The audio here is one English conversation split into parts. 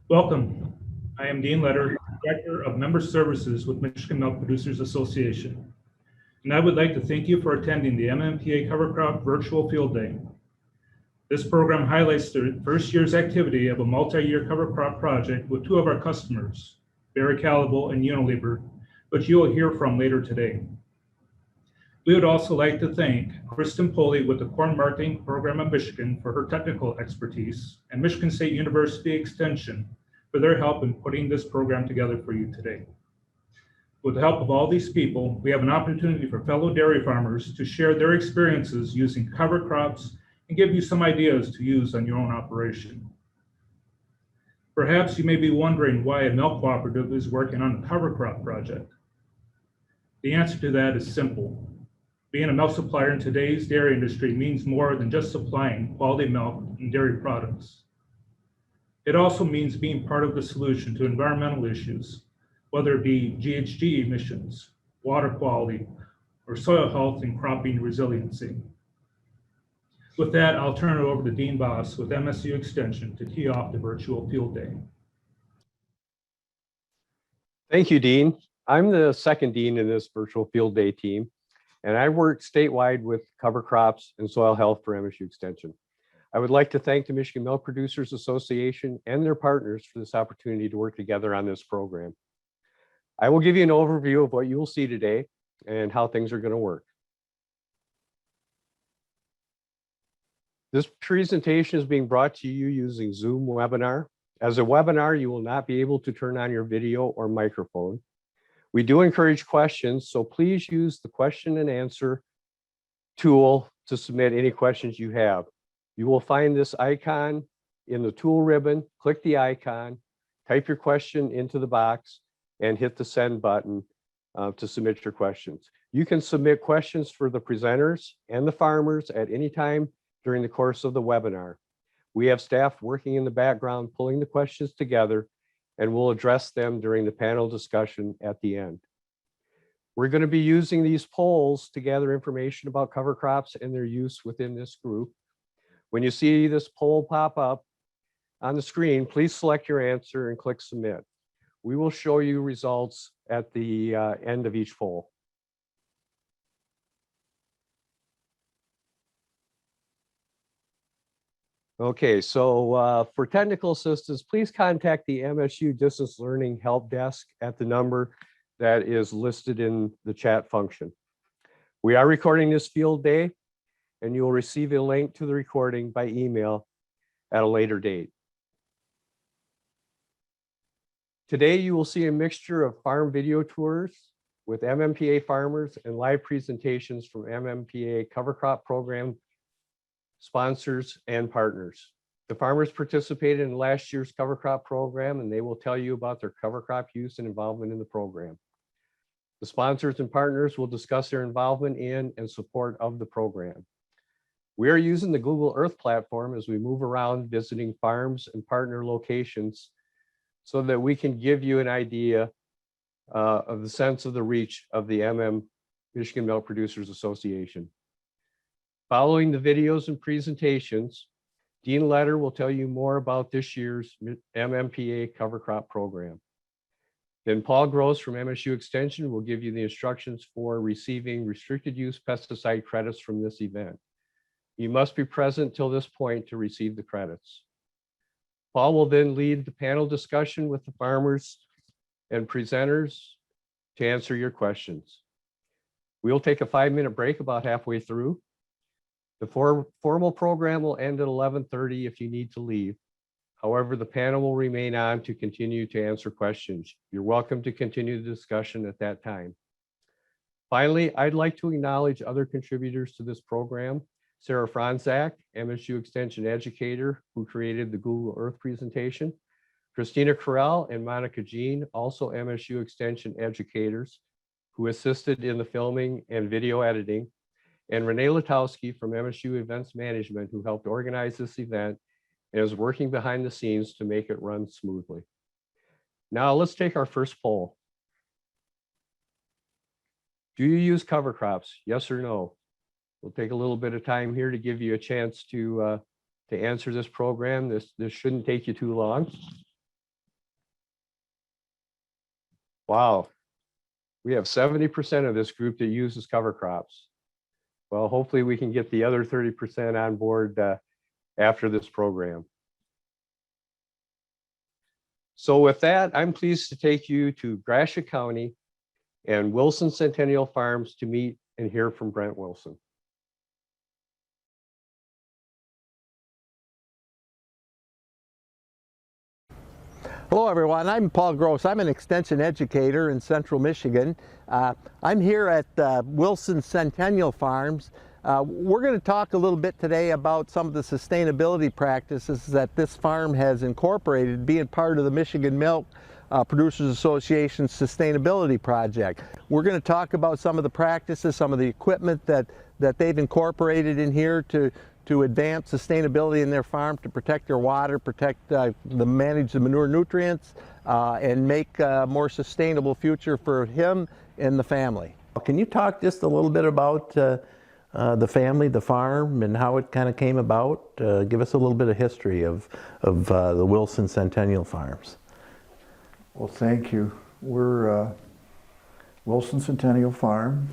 Welcome. I am Dean Letter, Director of Member Services with Michigan Milk Producers Association. And I would like to thank you for attending the MMPA Cover Crop Virtual Field Day. This program highlights the first year's activity of a multi-year cover crop project with two of our customers, Barry Callebaut and Unilever, which you will hear from later today. We would also like to thank Kristen Poley with the Corn Marketing Program of Michigan for her technical expertise and Michigan State University Extension for their help in putting this program together for you today. With the help of all these people, we have an opportunity for fellow dairy farmers to share their experiences using cover crops and give you some ideas to use on your own operation. Perhaps you may be wondering why a milk cooperative is working on a cover crop project. The answer to that is simple. Being a milk supplier in today's dairy industry means more than just supplying quality milk and dairy products. It also means being part of the solution to environmental issues, whether it be GHG emissions, water quality, or soil health and cropping resiliency. With that, I'll turn it over to Dean Boss with MSU Extension to tee off the virtual field day. Thank you, Dean. I'm the second dean in this virtual field day team, and I work statewide with cover crops and soil health for MSU Extension. I would like to thank the Michigan Milk Producers Association and their partners for this opportunity to work together on this program. I will give you an overview of what you will see today and how things are going to work. This presentation is being brought to you using Zoom webinar. As a webinar, you will not be able to turn on your video or microphone. We do encourage questions, so please use the question and answer tool to submit any questions you have. You will find this icon in the tool ribbon. Click the icon, type your question into the box, and hit the send button to submit your questions. You can submit questions for the presenters and the farmers at any time during the course of the webinar. We have staff working in the background pulling the questions together, and we'll address them during the panel discussion at the end. We're going to be using these polls to gather information about cover crops and their use within this group. When you see this poll pop up on the screen, please select your answer and click submit. We will show you results at the end of each poll. Okay, so for technical assistance, please contact the MSU Distance Learning Help Desk at the number that is listed in the chat function. We are recording this field day, and you will receive a link to the recording by email at a later date. Today, you will see a mixture of farm video tours with MMPA farmers and live presentations from MMPA cover crop program sponsors and partners. The farmers participated in last year's cover crop program, and they will tell you about their cover crop use and involvement in the program. The sponsors and partners will discuss their involvement in and support of the program. We are using the Google Earth platform as we move around visiting farms and partner locations so that we can give you an idea of the sense of the reach of the Michigan Milk Producers Association. Following the videos and presentations, Dean Letter will tell you more about this year's MMPA cover crop program. Then Paul Gross from MSU Extension will give you the instructions for receiving restricted use pesticide credits from this event. You must be present till this point to receive the credits. Paul will then lead the panel discussion with the farmers and presenters to answer your questions. We'll take a 5-minute break about halfway through. The formal program will end at 11:30 if you need to leave. However, the panel will remain on to continue to answer questions. You're welcome to continue the discussion at that time. Finally, I'd like to acknowledge other contributors to this program. Sarah Franzak, MSU Extension educator who created the Google Earth presentation. Christina Carell and Monica Jean, also MSU Extension educators who assisted in the filming and video editing. And Renee Latowski from MSU Events Management who helped organize this event and is working behind the scenes to make it run smoothly. Now let's take our first poll. Do you use cover crops? Yes or no? We'll take a little bit of time here to give you a chance to answer this program. This shouldn't take you too long. Wow. We have 70% of this group that uses cover crops. Well, hopefully we can get the other 30% on board after this program. So with that, I'm pleased to take you to Gratiot County and Wilson Centennial Farms to meet and hear from Brent Wilson. Hello everyone, I'm Paul Gross. I'm an extension educator in Central Michigan. I'm here at Wilson Centennial Farms. We're going to talk a little bit today about some of the sustainability practices that this farm has incorporated, being part of the Michigan Milk Producers Association Sustainability Project. We're going to talk about some of the practices, some of the equipment that they've incorporated in here to advance sustainability in their farm, to protect their water, manage the manure nutrients, and make a more sustainable future for him and the family. Can you talk just a little bit about the family, the farm, and how it kind of came about? Give us a little bit of history of the Wilson Centennial Farms. Well, thank you. We're Wilson Centennial Farm.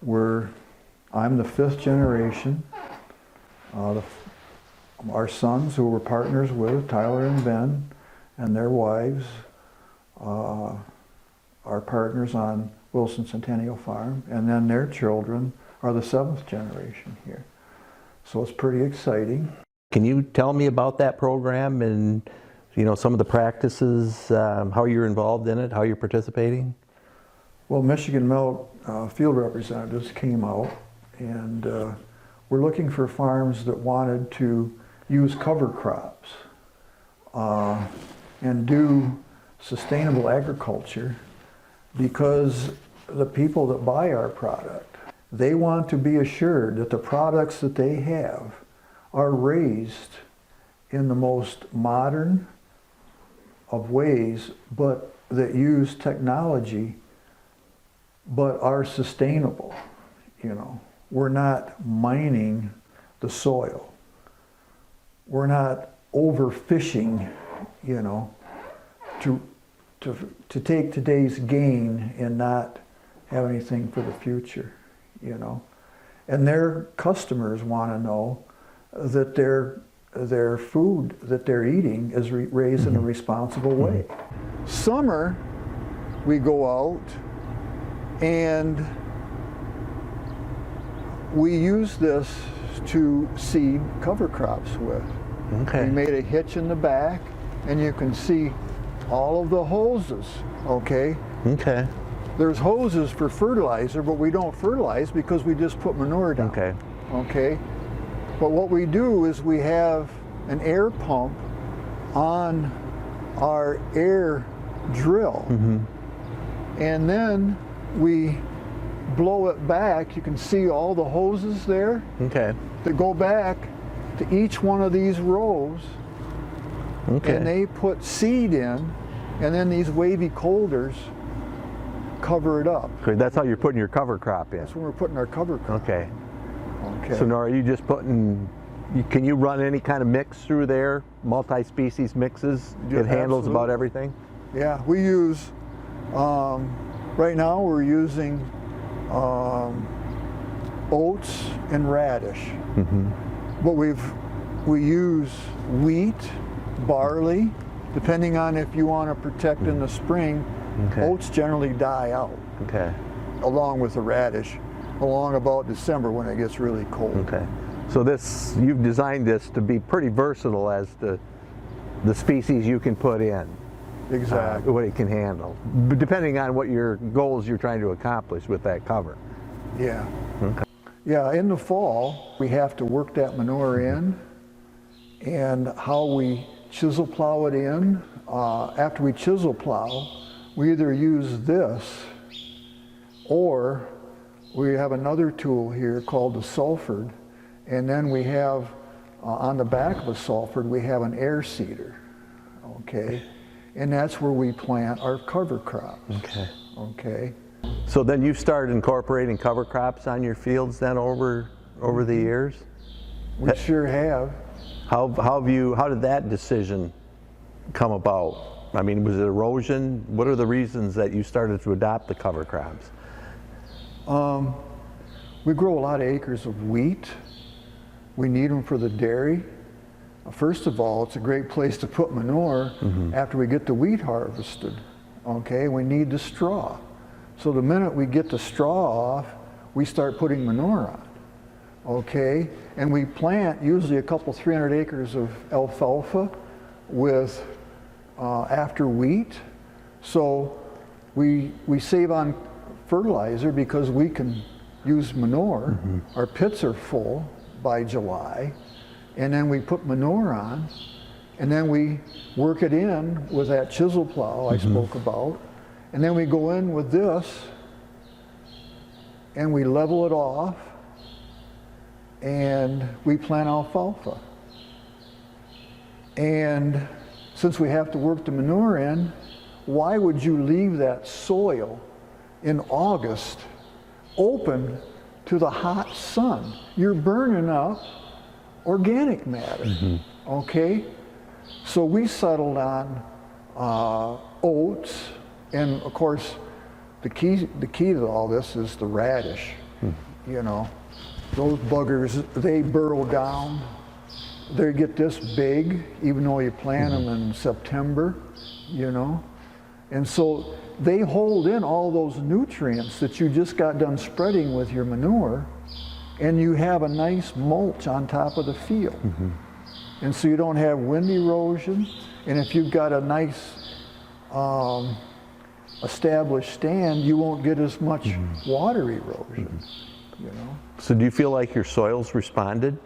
I'm the 5th generation. Our sons, who we're partners with, Tyler and Ben, and their wives, are partners on Wilson Centennial Farm, and then their children are the 7th generation here. So it's pretty exciting. Can you tell me about that program and some of the practices, how you're involved in it, how you're participating? Well, Michigan Milk field representatives came out, and we're looking for farms that wanted to use cover crops and do sustainable agriculture, because the people that buy our product, they want to be assured that the products that they have are raised in the most modern of ways, but that use technology, but are sustainable. We're not mining the soil. We're not overfishing, to take today's gain and not have anything for the future, And their customers want to know that their food that they're eating is raised in a responsible way. Summer, we go out and we use this to seed cover crops with. Okay. We made a hitch in the back, and you can see all of the hoses, okay? Okay. There's hoses for fertilizer, but we don't fertilize because we just put manure down. Okay. Okay? But what we do is we have an air pump on our air drill, and then we blow it back. You can see all the hoses there that go back to each one of these rows, and they put seed in, and then these wavy colders cover it up. That's how you're putting your cover crop in. That's when we're putting our cover crop. Okay. Okay. So now are you just can you run any kind of mix through there, multi-species mixes? It handles Absolutely. about everything? Yeah, we use, right now we're using oats and radish. But we use wheat, barley, depending on if you want to protect in the spring. Oats generally die out, along with the radish, along about December when it gets really cold. Okay. So you've designed this to be pretty versatile as to the species you can put in. Exactly. What it can handle, depending on what your goals you're trying to accomplish with that cover. Yeah. Okay. Yeah, in the fall, we have to work that manure in, and how we chisel plow it in. After we chisel plow, we either use this, or we have another tool here called the Sulford, and then we have, on the back of the Sulford, we have an air seeder, okay? And that's where we plant our cover crops. Okay. So then you started incorporating cover crops on your fields then over the years? We sure have. How did that decision come about? I mean, was it erosion? What are the reasons that you started to adopt the cover crops? We grow a lot of acres of wheat. We need them for the dairy. First of all, it's a great place to put manure after we get the wheat harvested. Okay, we need the straw. So the minute we get the straw off, we start putting manure on. Okay, and we plant usually a couple 300 acres of alfalfa with after wheat. So we save on fertilizer because we can use manure. Our pits are full by July, and then we put manure on, and then we work it in with that chisel plow I spoke about, and then we go in with this and we level it off and we plant alfalfa. And since we have to work the manure in, why would you leave that soil in August open to the hot sun? You're burning up organic matter, okay? So we settled on oats, and of course, the key to all this is the radish. You know, those buggers, they burrow down. They get this big, even though you plant them in September, you know? And so they hold in all those nutrients that you just got done spreading with your manure, and you have a nice mulch on top of the field. And so you don't have wind erosion, and if you've got a nice established stand, you won't get as much water erosion, you know? So do you feel like your soils responded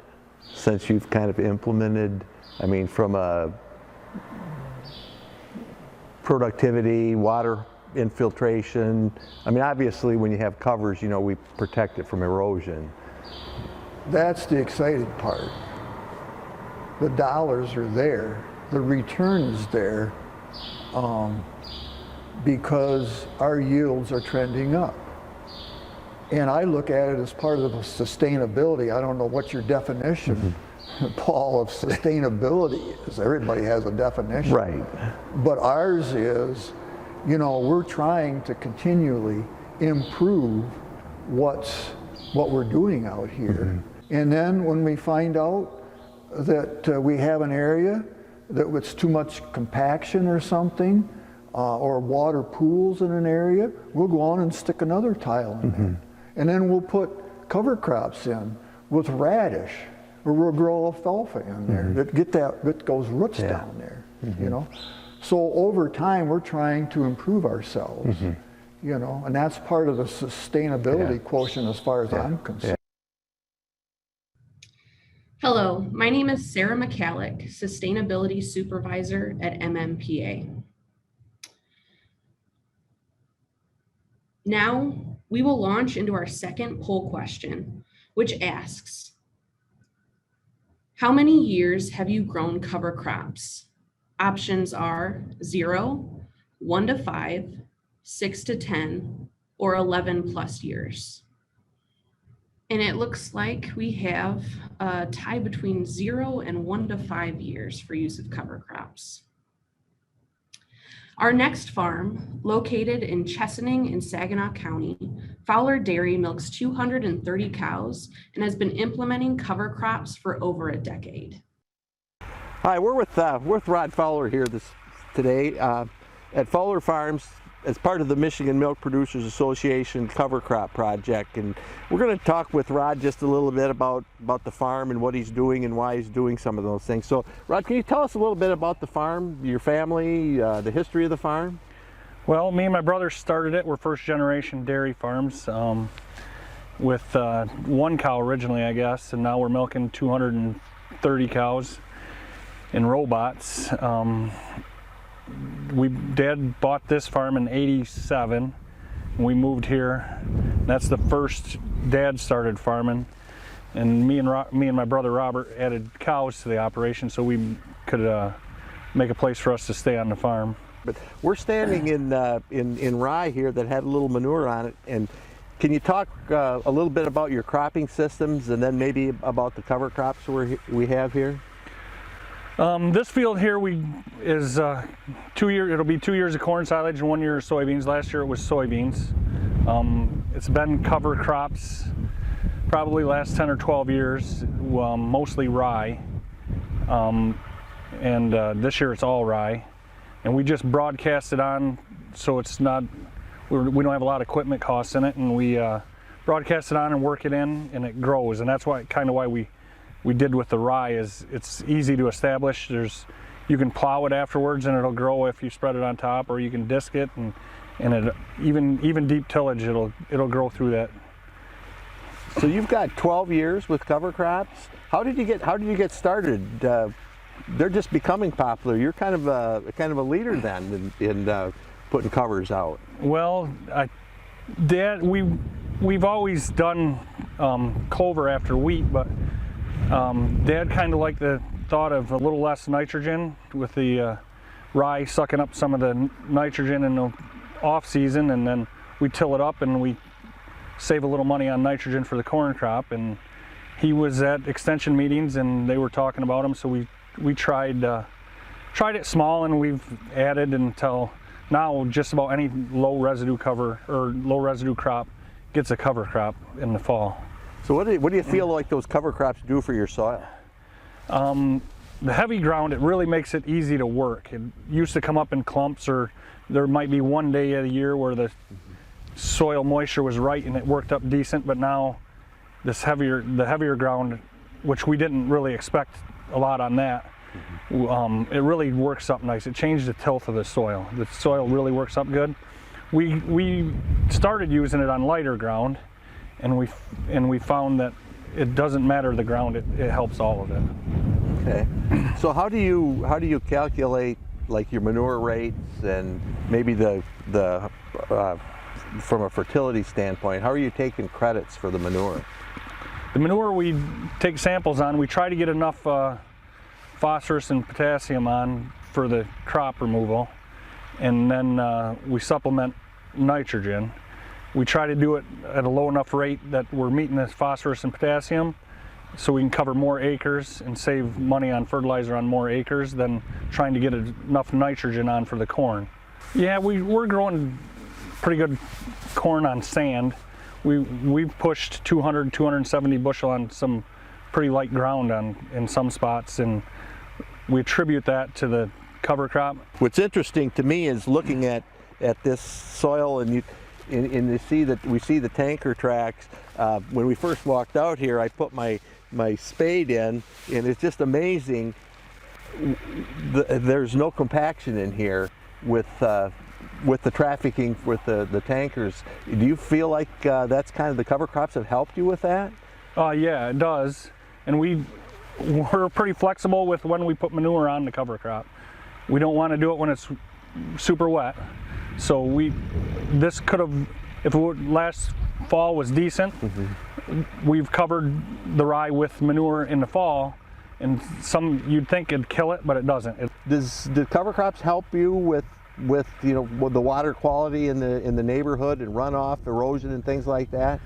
since you've kind of implemented, I mean, from a productivity, water infiltration? I mean, obviously when you have covers, you know, we protect it from erosion. That's the exciting part. The dollars are there, the return is there, because our yields are trending up. And I look at it as part of the sustainability. I don't know what your definition, Paul, of sustainability is. Everybody has a definition. Right. But ours is, you know, we're trying to continually improve what we're doing out here. And then when we find out that we have an area that with too much compaction or something, or water pools in an area, we'll go on and stick another tile in there. And then we'll put cover crops in with radish, or we'll grow alfalfa in there that goes roots down there, you know. So over time, we're trying to improve ourselves, you know, and that's part of the sustainability quotient as far as I'm concerned. Hello, my name is Sarah McCallick, Sustainability Supervisor at MMPA. Now, we will launch into our second poll question, which asks, how many years have you grown cover crops? Options are 0, 1 to 5, 6 to 10, or 11 plus years. And it looks like we have a tie between 0 and 1 to 5 years for use of cover crops. Our next farm, located in Chesaning in Saginaw County, Fowler Dairy milks 230 cows and has been implementing cover crops for over a decade. Hi, we're with Rod Fowler here today at Fowler Farms as part of the Michigan Milk Producers Association cover crop project, and we're going to talk with Rod just a little bit about the farm and what he's doing and why he's doing some of those things. So Rod, can you tell us a little bit about the farm, your family, the history of the farm? Well, me and my brother started it. We're first generation dairy farms with one cow originally, I guess, and now we're milking 230 cows in robots. Dad bought this farm in '87. We moved here. That's the first Dad started farming, and me and my brother Robert added cows to the operation so we could make a place for us to stay on the farm. But we're standing in rye here that had a little manure on it, and can you talk a little bit about your cropping systems and then maybe about the cover crops we have here? This field here is 2 years. It'll be 2 years of corn silage and 1 year of soybeans. Last year it was soybeans. It's been cover crops probably last 10 or 12 years, mostly rye. This year it's all rye. And we just broadcast it on, so it's not, we don't have a lot of equipment costs in it, and we broadcast it on and work it in, and it grows. And that's why we did with the rye is it's easy to establish. You can plow it afterwards and it'll grow if you spread it on top, or you can disc it, and it, even deep tillage, it'll grow through that. So you've got 12 years with cover crops. How did you get started? They're just becoming popular. You're kind of a leader then in putting covers out. Well, Dad, we've always done clover after wheat, but Dad kind of liked the thought of a little less nitrogen with the rye sucking up some of the nitrogen in the off season, and then we till it up and we save a little money on nitrogen for the corn crop. And he was at extension meetings and they were talking about them, so we tried it small, and we've added until now just about any low residue cover or low residue crop gets a cover crop in the fall. So what do you feel like those cover crops do for your soil? The heavy ground, it really makes it easy to work. It used to come up in clumps, or there might be one day a year where the soil moisture was right and it worked up decent, but now the heavier ground, which we didn't really expect a lot on that, it really works up nice. It changed the tilth of the soil. The soil really works up good. We started using it on lighter ground, and we found that it doesn't matter the ground, it helps all of it. Okay. So how do you calculate like your manure rates, and maybe the from a fertility standpoint, how are you taking credits for the manure? The manure we take samples on, we try to get enough phosphorus and potassium on for the crop removal, and then we supplement nitrogen. We try to do it at a low enough rate that we're meeting the phosphorus and potassium, so we can cover more acres and save money on fertilizer on more acres than trying to get enough nitrogen on for the corn. Yeah, we're growing pretty good corn on sand. We've pushed 200, 270 bushel on some pretty light ground in some spots, and we attribute that to the cover crop. What's interesting to me is looking at this soil, and you see that we see the tanker tracks. When we first walked out here, I put my spade in, and it's just amazing. There's no compaction in here with the trafficking with the tankers. Do you feel like that's kind of the cover crops have helped you with that? Yeah, it does. And we're pretty flexible with when we put manure on the cover crop. We don't want to do it when it's super wet. So this could have, if last fall was decent, we've covered the rye with manure in the fall, and you'd think it'd kill it, but it doesn't. Do cover crops help you with the water quality in the neighborhood and runoff, erosion, and things like that?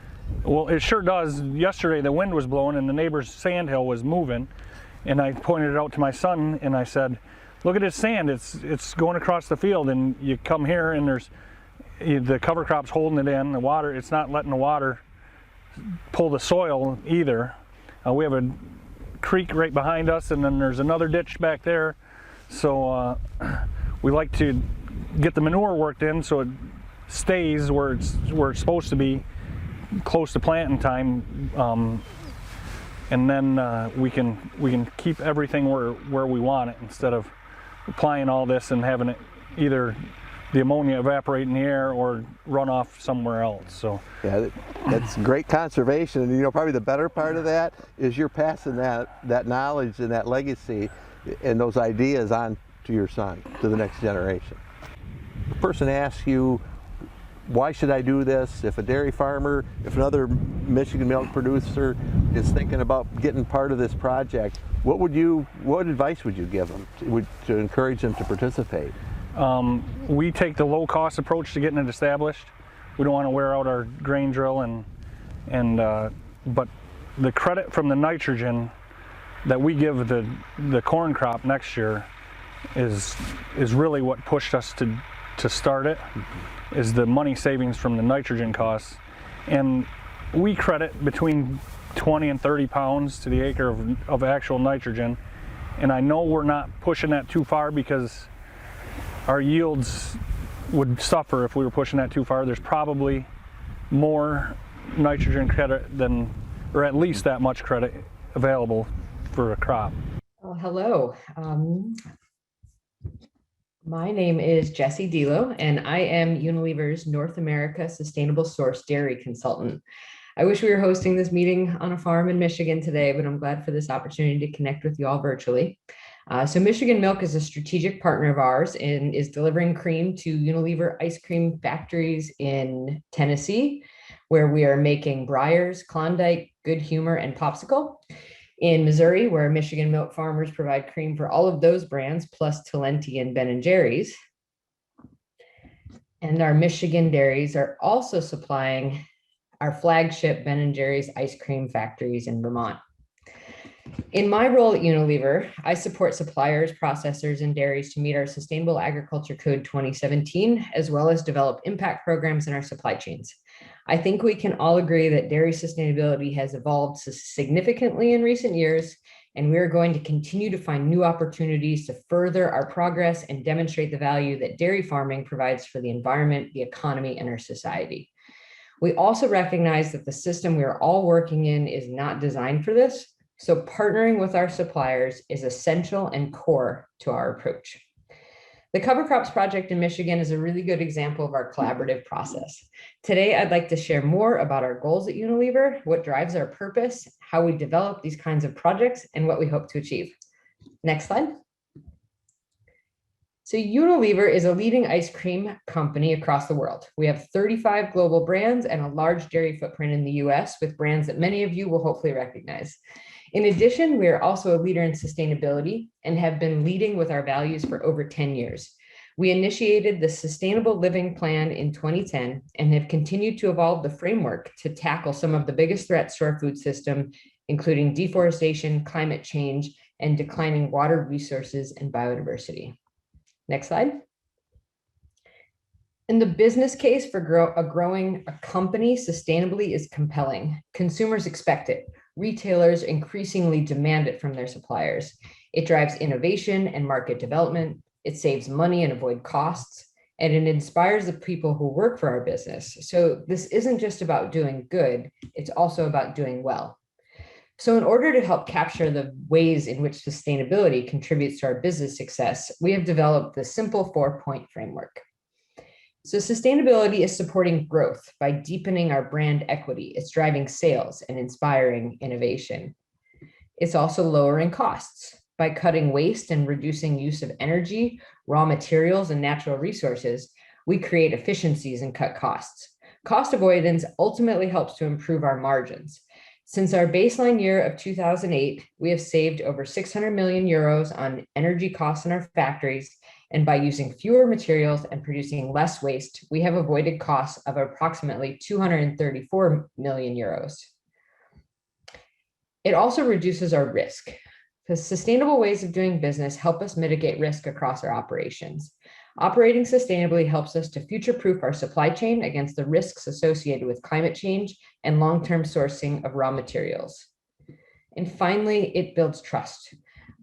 Well, it sure does. Yesterday the wind was blowing and the neighbor's sand hill was moving, and I pointed it out to my son and I said, "Look at this sand, it's going across the field, and you come here and there's the cover crop's holding it in, the water, it's not letting the water pull the soil either." We have a creek right behind us, and then there's another ditch back there, so we like to get the manure worked in so it stays where it's supposed to be, close to planting time, and then we can keep everything where we want it, instead of applying all this and having it either the ammonia evaporate in the air or run off somewhere else. So yeah, that's great conservation. And probably the better part of that is you're passing that knowledge and that legacy and those ideas on to your son, to the next generation. The person asks you, why should I do this? If a dairy farmer, if another Michigan milk producer is thinking about getting part of this project, what advice would you give them to encourage them to participate? We take the low cost approach to getting it established. We don't want to wear out our grain drill, but the credit from the nitrogen that we give the corn crop next year is really what pushed us to start it, is the money savings from the nitrogen costs. And we credit between 20 and 30 pounds to the acre of actual nitrogen. And I know we're not pushing that too far because our yields would suffer if we were pushing that too far. There's probably more nitrogen credit than, or at least that much credit available for a crop. Well, hello. My name is Jessie Delo, and I am Unilever's North America Sustainable Source Dairy Consultant. I wish we were hosting this meeting on a farm in Michigan today, but I'm glad for this opportunity to connect with you all virtually. So Michigan Milk is a strategic partner of ours and is delivering cream to Unilever ice cream factories in Tennessee, where we are making Breyers, Klondike, Good Humor, and Popsicle. In Missouri, where Michigan milk farmers provide cream for all of those brands, plus Talenti and Ben & Jerry's. And our Michigan dairies are also supplying our flagship Ben & Jerry's ice cream factories in Vermont. In my role at Unilever, I support suppliers, processors, and dairies to meet our Sustainable Agriculture Code 2017, as well as develop impact programs in our supply chains. I think we can all agree that dairy sustainability has evolved significantly in recent years, and we are going to continue to find new opportunities to further our progress and demonstrate the value that dairy farming provides for the environment, the economy, and our society. We also recognize that the system we are all working in is not designed for this, so partnering with our suppliers is essential and core to our approach. The Cover Crops project in Michigan is a really good example of our collaborative process. Today, I'd like to share more about our goals at Unilever, what drives our purpose, how we develop these kinds of projects, and what we hope to achieve. Next slide. So Unilever is a leading ice cream company across the world. We have 35 global brands and a large dairy footprint in the US with brands that many of you will hopefully recognize. In addition, we are also a leader in sustainability and have been leading with our values for over 10 years. We initiated the Sustainable Living Plan in 2010 and have continued to evolve the framework to tackle some of the biggest threats to our food system, including deforestation, climate change, and declining water resources and biodiversity. Next slide. And the business case for growing a company sustainably is compelling. Consumers expect it. Retailers increasingly demand it from their suppliers. It drives innovation and market development. It saves money and avoids costs, and it inspires the people who work for our business. So this isn't just about doing good, it's also about doing well. So in order to help capture the ways in which sustainability contributes to our business success, we have developed the simple 4-point framework. So sustainability is supporting growth by deepening our brand equity. It's driving sales and inspiring innovation. It's also lowering costs by cutting waste and reducing use of energy, raw materials, and natural resources. We create efficiencies and cut costs. Cost avoidance ultimately helps to improve our margins. Since our baseline year of 2008, we have saved over 600 million euros on energy costs in our factories. And by using fewer materials and producing less waste, we have avoided costs of approximately 234 million euros. It also reduces our risk. The sustainable ways of doing business help us mitigate risk across our operations. Operating sustainably helps us to future-proof our supply chain against the risks associated with climate change and long-term sourcing of raw materials. And finally, it builds trust.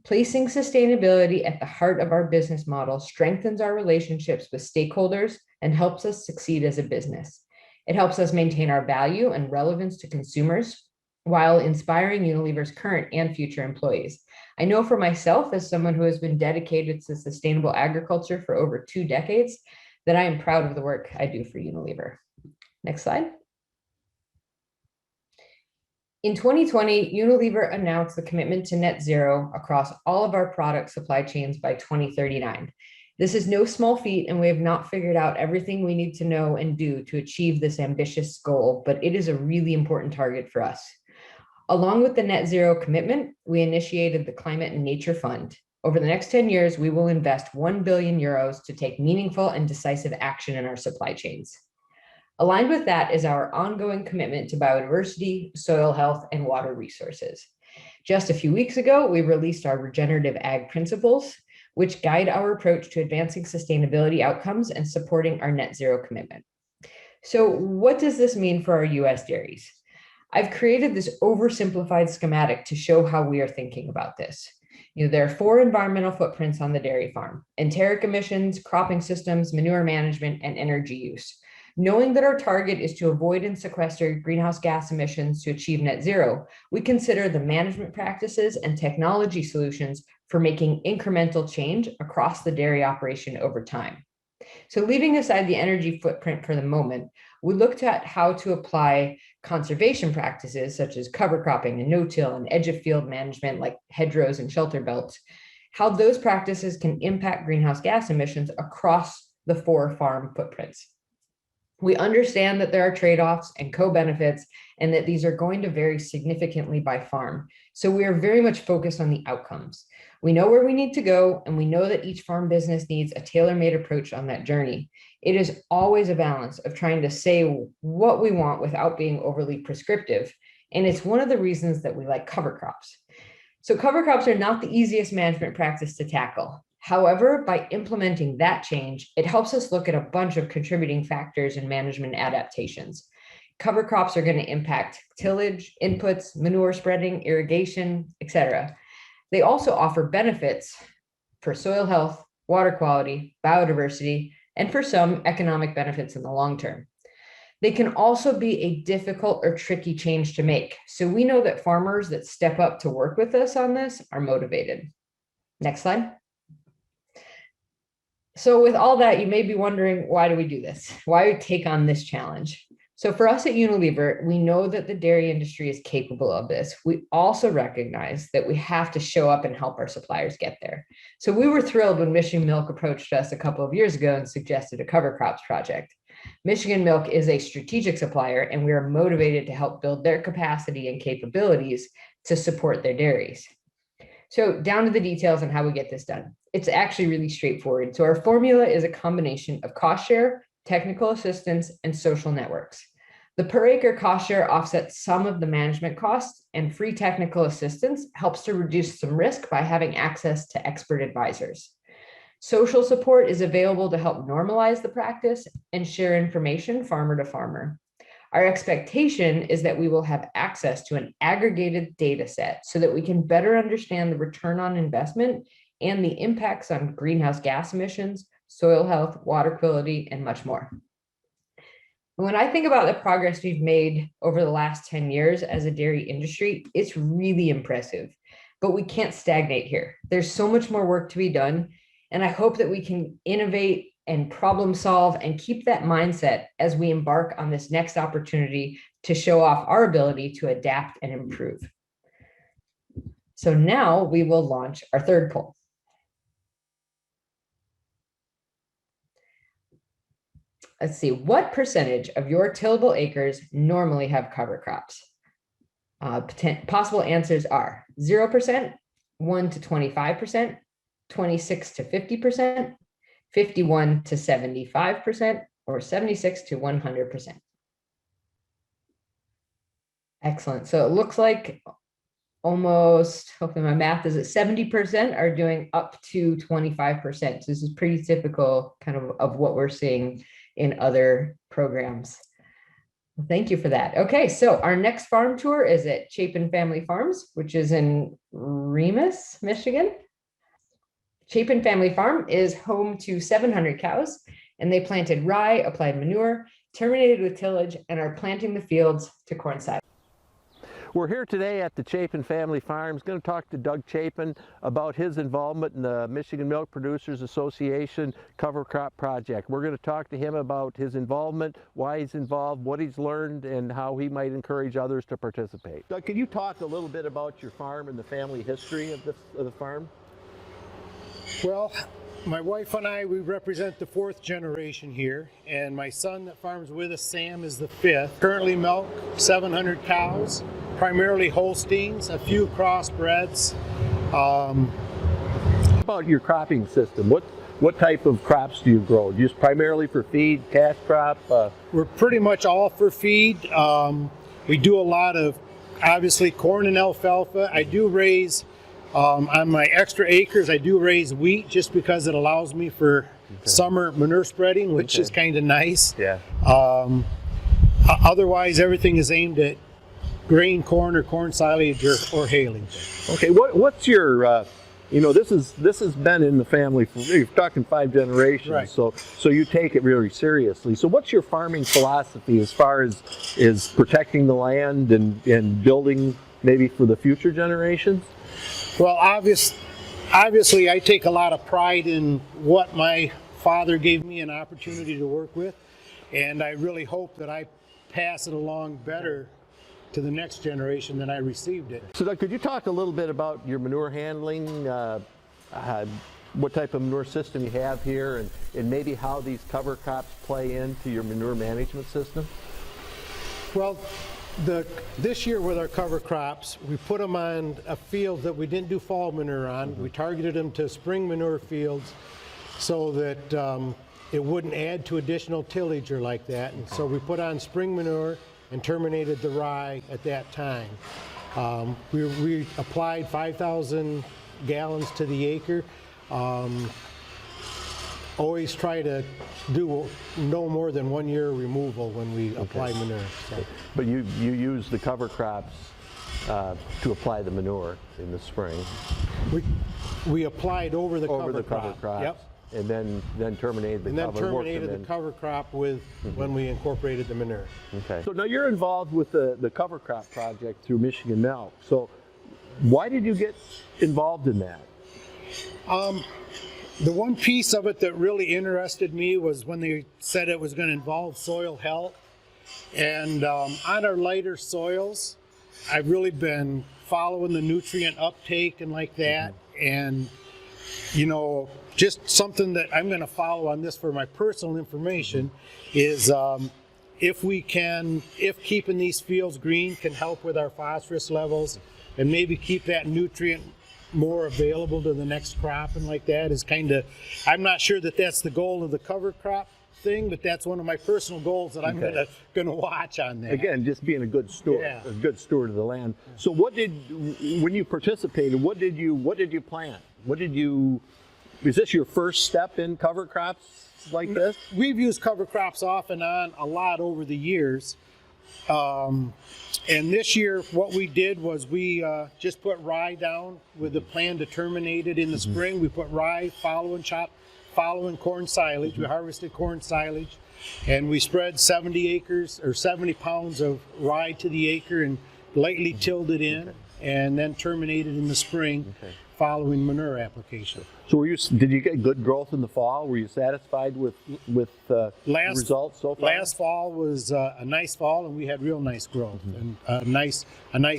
Placing sustainability at the heart of our business model strengthens our relationships with stakeholders and helps us succeed as a business. It helps us maintain our value and relevance to consumers while inspiring Unilever's current and future employees. I know for myself, as someone who has been dedicated to sustainable agriculture for over 2 decades, that I am proud of the work I do for Unilever. Next slide. In 2020, Unilever announced the commitment to net zero across all of our product supply chains by 2039. This is no small feat, and we have not figured out everything we need to know and do to achieve this ambitious goal, but it is a really important target for us. Along with the net zero commitment, we initiated the Climate and Nature Fund. Over the next 10 years, we will invest 1 billion euros to take meaningful and decisive action in our supply chains. Aligned with that is our ongoing commitment to biodiversity, soil health, and water resources. Just a few weeks ago, we released our regenerative ag principles, which guide our approach to advancing sustainability outcomes and supporting our net zero commitment. So what does this mean for our US dairies? I've created this oversimplified schematic to show how we are thinking about this. There are 4 environmental footprints on the dairy farm: enteric emissions, cropping systems, manure management, and energy use. Knowing that our target is to avoid and sequester greenhouse gas emissions to achieve net zero, we consider the management practices and technology solutions for making incremental change across the dairy operation over time. So leaving aside the energy footprint for the moment, we looked at how to apply conservation practices such as cover cropping and no-till and edge of field management like hedgerows and shelter belts, how those practices can impact greenhouse gas emissions across the 4 farm footprints. We understand that there are trade-offs and co-benefits and that these are going to vary significantly by farm. So we are very much focused on the outcomes. We know where we need to go, and we know that each farm business needs a tailor-made approach on that journey. It is always a balance of trying to say what we want without being overly prescriptive. And it's one of the reasons that we like cover crops. So cover crops are not the easiest management practice to tackle. However, by implementing that change, it helps us look at a bunch of contributing factors and management adaptations. Cover crops are going to impact tillage, inputs, manure spreading, irrigation, etc. They also offer benefits for soil health, water quality, biodiversity, and for some economic benefits in the long term. They can also be a difficult or tricky change to make. So we know that farmers that step up to work with us on this are motivated. Next slide. So with all that, you may be wondering, why do we do this? Why do we take on this challenge? So for us at Unilever, we know that the dairy industry is capable of this. We also recognize that we have to show up and help our suppliers get there. So we were thrilled when Michigan Milk approached us a couple of years ago and suggested a cover crops project. Michigan Milk is a strategic supplier, and we are motivated to help build their capacity and capabilities to support their dairies. So down to the details on how we get this done. It's actually really straightforward. So our formula is a combination of cost share, technical assistance, and social networks. The per acre cost share offsets some of the management costs, and free technical assistance helps to reduce some risk by having access to expert advisors. Social support is available to help normalize the practice and share information farmer to farmer. Our expectation is that we will have access to an aggregated data set so that we can better understand the return on investment and the impacts on greenhouse gas emissions, soil health, water quality, and much more. When I think about the progress we've made over the last 10 years as a dairy industry, it's really impressive, but we can't stagnate here. There's so much more work to be done, and I hope that we can innovate and problem solve and keep that mindset as we embark on this next opportunity to show off our ability to adapt and improve. So now we will launch our third poll. Let's see, what percentage of your tillable acres normally have cover crops? Possible answers are 0%, 1 to 25%, 26 to 50%, 51 to 75%, or 76 to 100%. Excellent. So it looks like almost, hopefully my math is at 70% are doing up to 25%. So this is pretty typical kind of what we're seeing in other programs. Thank you for that. Okay, so our next farm tour is at Chapin Family Farms, which is in Remus, Michigan. Chapin Family Farm is home to 700 cows, and they planted rye, applied manure, terminated with tillage, and are planting the fields to coincide. We're here today at the Chapin Family Farms, going to talk to Doug Chapin about his involvement in the Michigan Milk Producers Association cover crop project. We're going to talk to him about his involvement, why he's involved, what he's learned, and how he might encourage others to participate. Doug, can you talk a little bit about your farm and the family history of the farm? Well, my wife and I, we represent the 4th generation here, and my son that farms with us, Sam, is the 5th. Currently milk 700 cows, primarily Holsteins, a few crossbreds. About your cropping system, what type of crops do you grow? Just primarily for feed, cash crop? We're pretty much all for feed. We do a lot of obviously corn and alfalfa. I do raise, on my extra acres, I do raise wheat just because it allows me for summer manure spreading, which is kind of nice. Yeah. Otherwise, everything is aimed at grain corn or corn silage or haylage. Okay, what's your, this has been in the family for, you're talking 5 generations, Right. so you take it really seriously. So what's your farming philosophy as far as is protecting the land and building maybe for the future generations? Well, obviously, I take a lot of pride in what my father gave me an opportunity to work with, and I really hope that I pass it along better to the next generation than I received it. So Doug, could you talk a little bit about your manure handling, what type of manure system you have here, and maybe how these cover crops play into your manure management system? Well, this year with our cover crops, we put them on a field that we didn't do fall manure on. We targeted them to spring manure fields so that it wouldn't add to additional tillage or like that. And so we put on spring manure and terminated the rye at that time. We applied 5,000 gallons to the acre. Always try to do no more than 1 year removal when we apply manure. So. But you use the cover crops to apply the manure in the spring. We applied over the cover crops. Yep. And then terminated the cover. And then terminated the cover crop with when we incorporated the manure. Okay. So now you're involved with the cover crop project through Michigan Milk. So why did you get involved in that? The one piece of it that really interested me was when they said it was going to involve soil health. And on our lighter soils, I've really been following the nutrient uptake and like that. And, just something that I'm going to follow on this for my personal information is if keeping these fields green can help with our phosphorus levels and maybe keep that nutrient more available to the next crop and like that is kind of, I'm not sure that that's the goal of the cover crop thing, but that's one of my personal goals that I'm going to watch on that. Again, just being a good steward, a good steward of the land. So when you participated, what did you plant? Is this your first step in cover crops like this? We've used cover crops off and on a lot over the years. And this year, what we did was we just put rye down with the plan to terminate it in the spring. We put rye following corn silage. We harvested corn silage, and we spread 70 pounds of rye to the acre and lightly tilled it in, and then terminated in the spring following manure application. So did you get good growth in the fall? Were you satisfied with results so far? Last fall was a nice fall, and we had real nice growth and a nice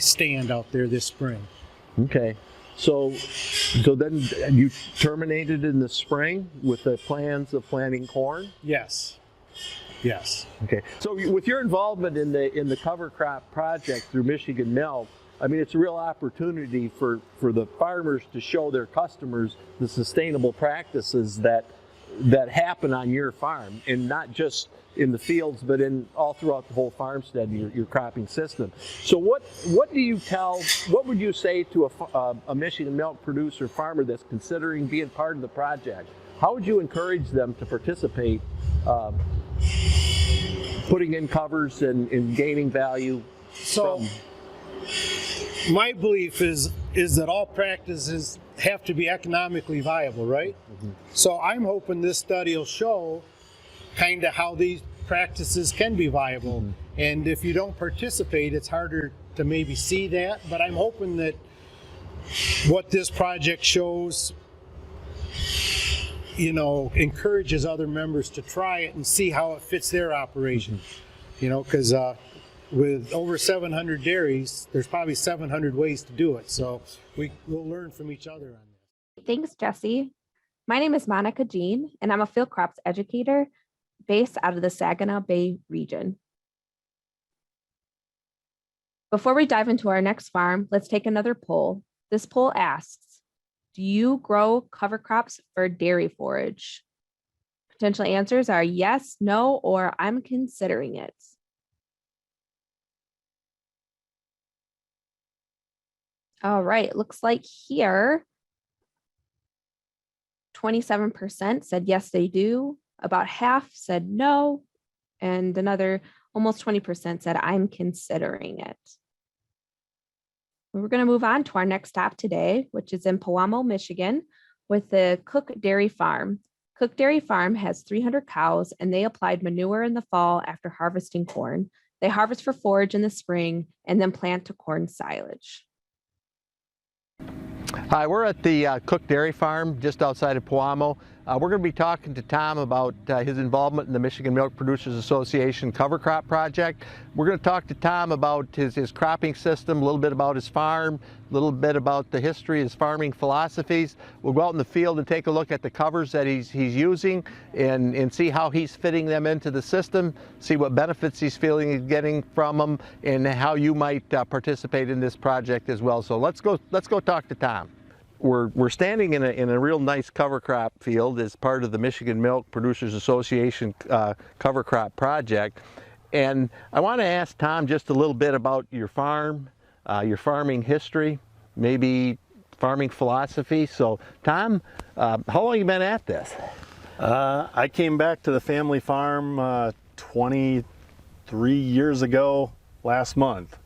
stand out there this spring. Okay, so then you terminated in the spring with the plans of planting corn? Yes. Okay, so with your involvement in the cover crop project through Michigan Milk, I mean, it's a real opportunity for the farmers to show their customers the sustainable practices that happen on your farm, and not just in the fields, but all throughout the whole farmstead, your cropping system. So what would you say to a Michigan Milk producer farmer that's considering being part of the project? How would you encourage them to participate, putting in covers and gaining value? My belief is that all practices have to be economically viable, right? So I'm hoping this study will show kind of how these practices can be viable. And if you don't participate, it's harder to maybe see that. But I'm hoping that what this project shows, encourages other members to try it and see how it fits their operation. Because with over 700 dairies, there's probably 700 ways to do it. So we'll learn from each other on that. Thanks, Jesse. My name is Monica Jean, and I'm a field crops educator based out of the Saginaw Bay region. Before we dive into our next farm, let's take another poll. This poll asks, do you grow cover crops for dairy forage? Potential answers are yes, no, or I'm considering it. All right, it looks like here 27% said yes, they do. About half said no. And another almost 20% said I'm considering it. We're going to move on to our next stop today, which is in Pewamo, Michigan, with the Cook Dairy Farm. Cook Dairy Farm has 300 cows, and they applied manure in the fall after harvesting corn. They harvest for forage in the spring and then plant to corn silage. Hi, we're at the Cook Dairy Farm just outside of Pewamo. We're going to be talking to Tom about his involvement in the Michigan Milk Producers Association cover crop project. We're going to talk to Tom about his cropping system, a little bit about his farm, a little bit about the history, his farming philosophies. We'll go out in the field and take a look at the covers that he's using and see how he's fitting them into the system, see what benefits he's feeling he's getting from them, and how you might participate in this project as well. So let's go talk to Tom. We're standing in a real nice cover crop field as part of the Michigan Milk Producers Association cover crop project. And I want to ask Tom just a little bit about your farm, your farming history, maybe farming philosophy. So Tom, how long have you been at this? I came back to the family farm 23 years ago last month.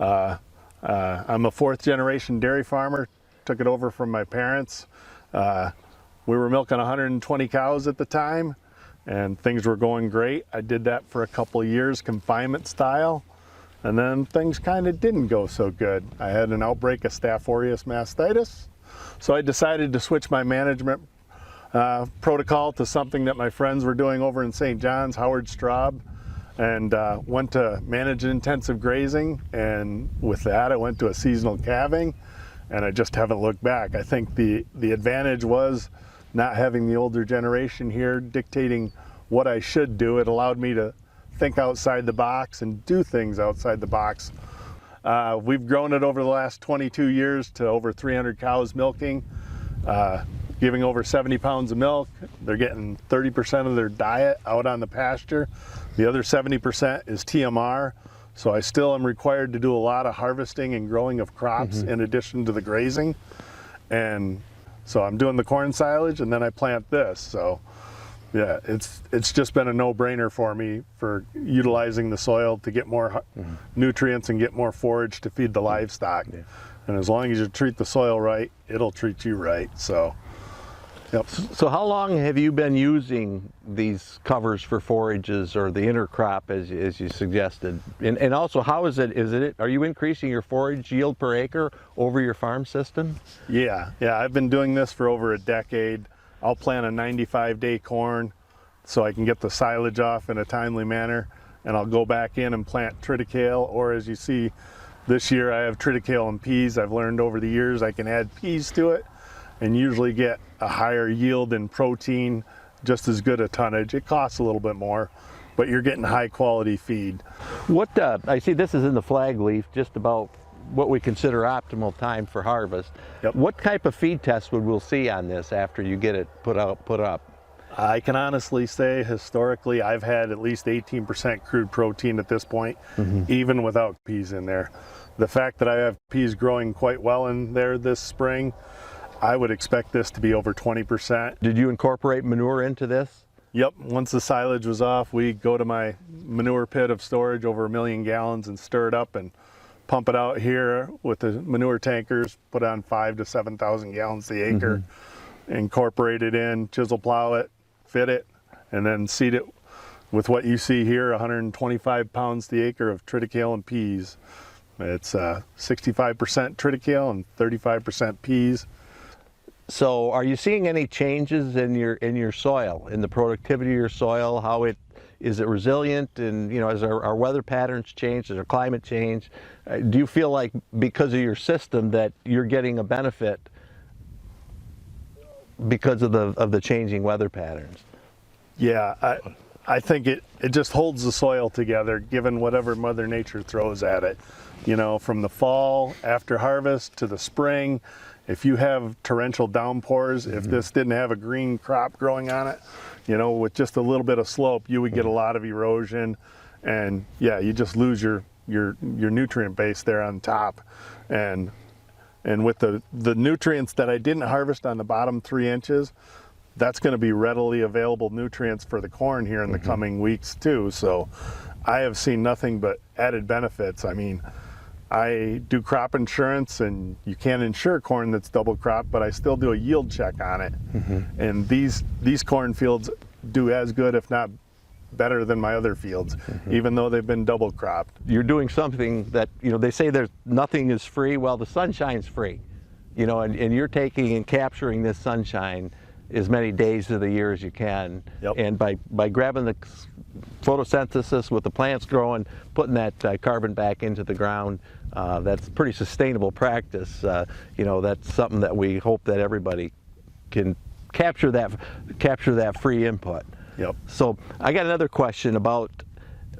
I'm a fourth generation dairy farmer. Took it over from my parents. We were milking 120 cows at the time, and things were going great. I did that for a couple of years, confinement style, and then things kind of didn't go so good. I had an outbreak of Staph aureus mastitis, so I decided to switch my management protocol to something that my friends were doing over in St. John's, Howard Straub, and went to manage intensive grazing, and with that I went to a seasonal calving. And I just haven't looked back. I think the advantage was not having the older generation here dictating what I should do. It allowed me to think outside the box and do things outside the box. We've grown it over the last 22 years to over 300 cows milking, giving over 70 pounds of milk. They're getting 30% of their diet out on the pasture. The other 70% is TMR. So I still am required to do a lot of harvesting and growing of crops in addition to the grazing. And so I'm doing the corn silage and then I plant this. So yeah, it's just been a no-brainer for me for utilizing the soil to get more nutrients and get more forage to feed the livestock. Yeah. And as long as you treat the soil right, it'll treat you right. So yep. So how long have you been using these covers for forages or the intercrop as you suggested? And also, how is it, are you increasing your forage yield per acre over your farm system? Yeah, I've been doing this for over a decade. I'll plant a 95-day corn so I can get the silage off in a timely manner, and I'll go back in and plant triticale, or as you see this year I have triticale and peas. I've learned over the years I can add peas to it and usually get a higher yield in protein, just as good a tonnage. It costs a little bit more, but you're getting high quality feed. What I see this is in the flag leaf, just about what we consider optimal time for harvest. Yep. What type of feed test would we'll see on this after you get it put up? I can honestly say historically I've had at least 18% crude protein at this point, even without peas in there. The fact that I have peas growing quite well in there this spring, I would expect this to be over 20%. Did you incorporate manure into this? Yep, once the silage was off, we go to my manure pit of storage over 1 million gallons and stir it up and pump it out here with the manure tankers, put on 5,000 to 7,000 gallons the acre, incorporate it in, chisel plow it, fit it, and then seed it with what you see here, 125 pounds the acre of triticale and peas. It's 65% triticale and 35% peas. So are you seeing any changes in your soil, in the productivity of your soil? How is it resilient? And as our weather patterns change, as our climate change, do you feel like because of your system that you're getting a benefit because of the changing weather patterns? Yeah, I think it just holds the soil together given whatever Mother Nature throws at it. From the fall after harvest to the spring, if you have torrential downpours, if this didn't have a green crop growing on it, with just a little bit of slope, you would get a lot of erosion, and yeah, you just lose your nutrient base there on top. And And with the nutrients that I didn't harvest on the bottom 3 inches, that's going to be readily available nutrients for the corn here in the coming weeks too. So I have seen nothing but added benefits. I mean, I do crop insurance, and you can't insure corn that's double crop, but I still do a yield check on it. And these cornfields do as good, if not better, than my other fields, even though they've been double cropped. You're doing something that, you know, they say there's nothing is free. Well, the sunshine's free, you know, and you're taking and capturing this sunshine as many days of the year as you can. And by grabbing the photosynthesis with the plants growing, putting that carbon back into the ground, that's pretty sustainable practice. You know, that's something that we hope that everybody can capture that free input. So I got another question about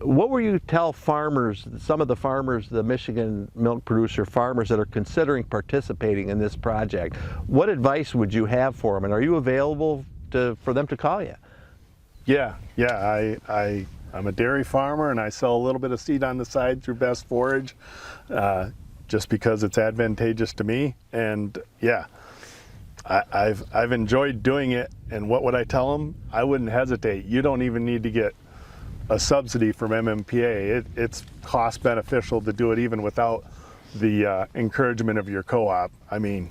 what will you tell farmers, some of the farmers, the Michigan milk producer farmers that are considering participating in this project? What advice would you have for them, and are you available for them to call you? Yeah, I'm a dairy farmer, and I sell a little bit of seed on the side through Best Forage, just because it's advantageous to me. And yeah, I've enjoyed doing it. And what would I tell them? I wouldn't hesitate. You don't even need to get a subsidy from MMPA. It's cost beneficial to do it even without the encouragement of your co-op. I mean,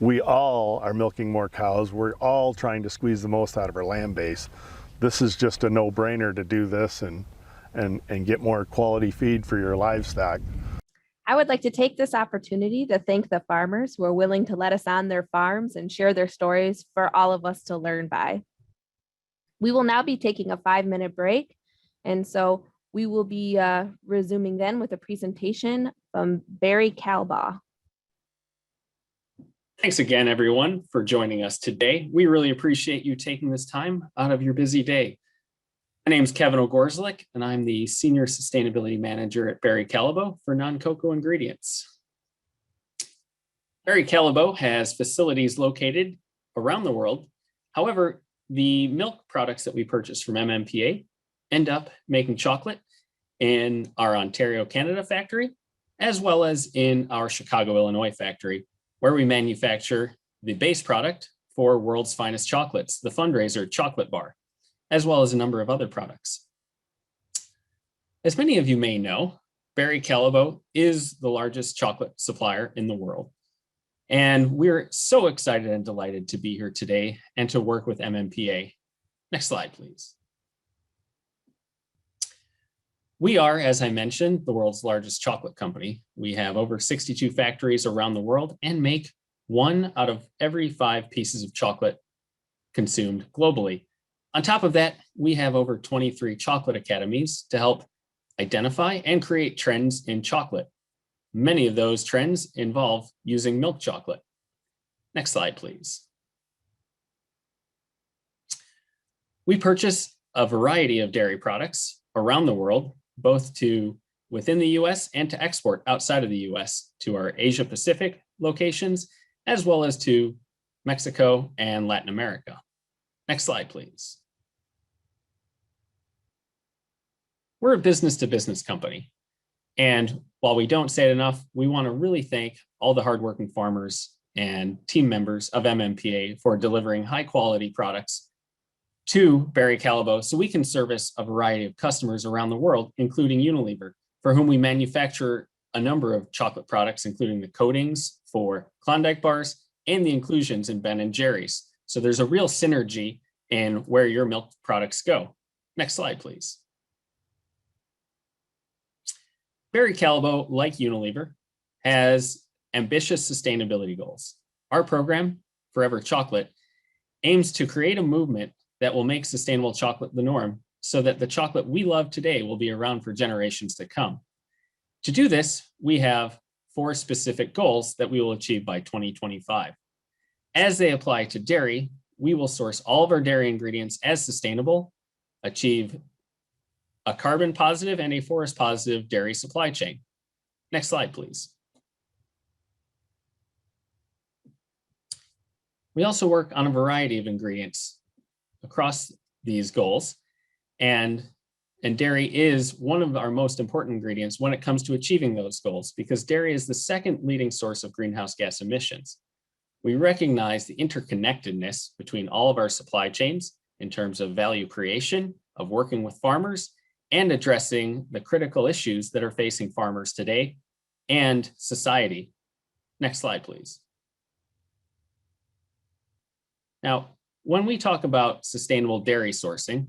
we all are milking more cows. We're all trying to squeeze the most out of our land base. This is just a no-brainer to do this and get more quality feed for your livestock. I would like to take this opportunity to thank the farmers who are willing to let us on their farms and share their stories for all of us to learn by. We will now be taking a 5-minute break, and so we will be resuming then with a presentation from Barry Calbaugh. Thanks again, everyone, for joining us today. We really appreciate you taking this time out of your busy day. My name is Kevin O'Gorslick, and I'm the Senior Sustainability Manager at Barry Calbaugh for non-cocoa ingredients. Barry Calbaugh has facilities located around the world. However, the milk products that we purchase from MMPA end up making chocolate in our Ontario, Canada factory, as well as in our Chicago, Illinois factory, where we manufacture the base product for World's Finest Chocolates, the fundraiser chocolate bar, as well as a number of other products. As many of you may know, Barry Calbaugh is the largest chocolate supplier in the world. And we're so excited and delighted to be here today and to work with MMPA. Next slide, please. We are, as I mentioned, the world's largest chocolate company. We have over 62 factories around the world and make 1 out of every 5 pieces of chocolate consumed globally. On top of that, we have over 23 chocolate academies to help identify and create trends in chocolate. Many of those trends involve using milk chocolate. Next slide, please. We purchase a variety of dairy products around the world, both to within the US and to export outside of the US to our Asia Pacific locations, as well as to Mexico and Latin America. Next slide, please. We're a business-to-business company. And while we don't say it enough, we want to really thank all the hardworking farmers and team members of MMPA for delivering high-quality products to Barry Calbaugh so we can service a variety of customers around the world, including Unilever, for whom we manufacture a number of chocolate products, including the coatings for Klondike bars and the inclusions in Ben & Jerry's. So there's a real synergy in where your milk products go. Next slide, please. Barry Calbaugh, like Unilever, has ambitious sustainability goals. Our program, Forever Chocolate, aims to create a movement that will make sustainable chocolate the norm so that the chocolate we love today will be around for generations to come. To do this, we have 4 specific goals that we will achieve by 2025. As they apply to dairy, we will source all of our dairy ingredients as sustainable, achieve a carbon positive and a forest positive dairy supply chain. Next slide, please. We also work on a variety of ingredients across these goals. And And dairy is one of our most important ingredients when it comes to achieving those goals, because dairy is the second leading source of greenhouse gas emissions. We recognize the interconnectedness between all of our supply chains in terms of value creation, of working with farmers, and addressing the critical issues that are facing farmers today and society. Next slide, please. Now, when we talk about sustainable dairy sourcing,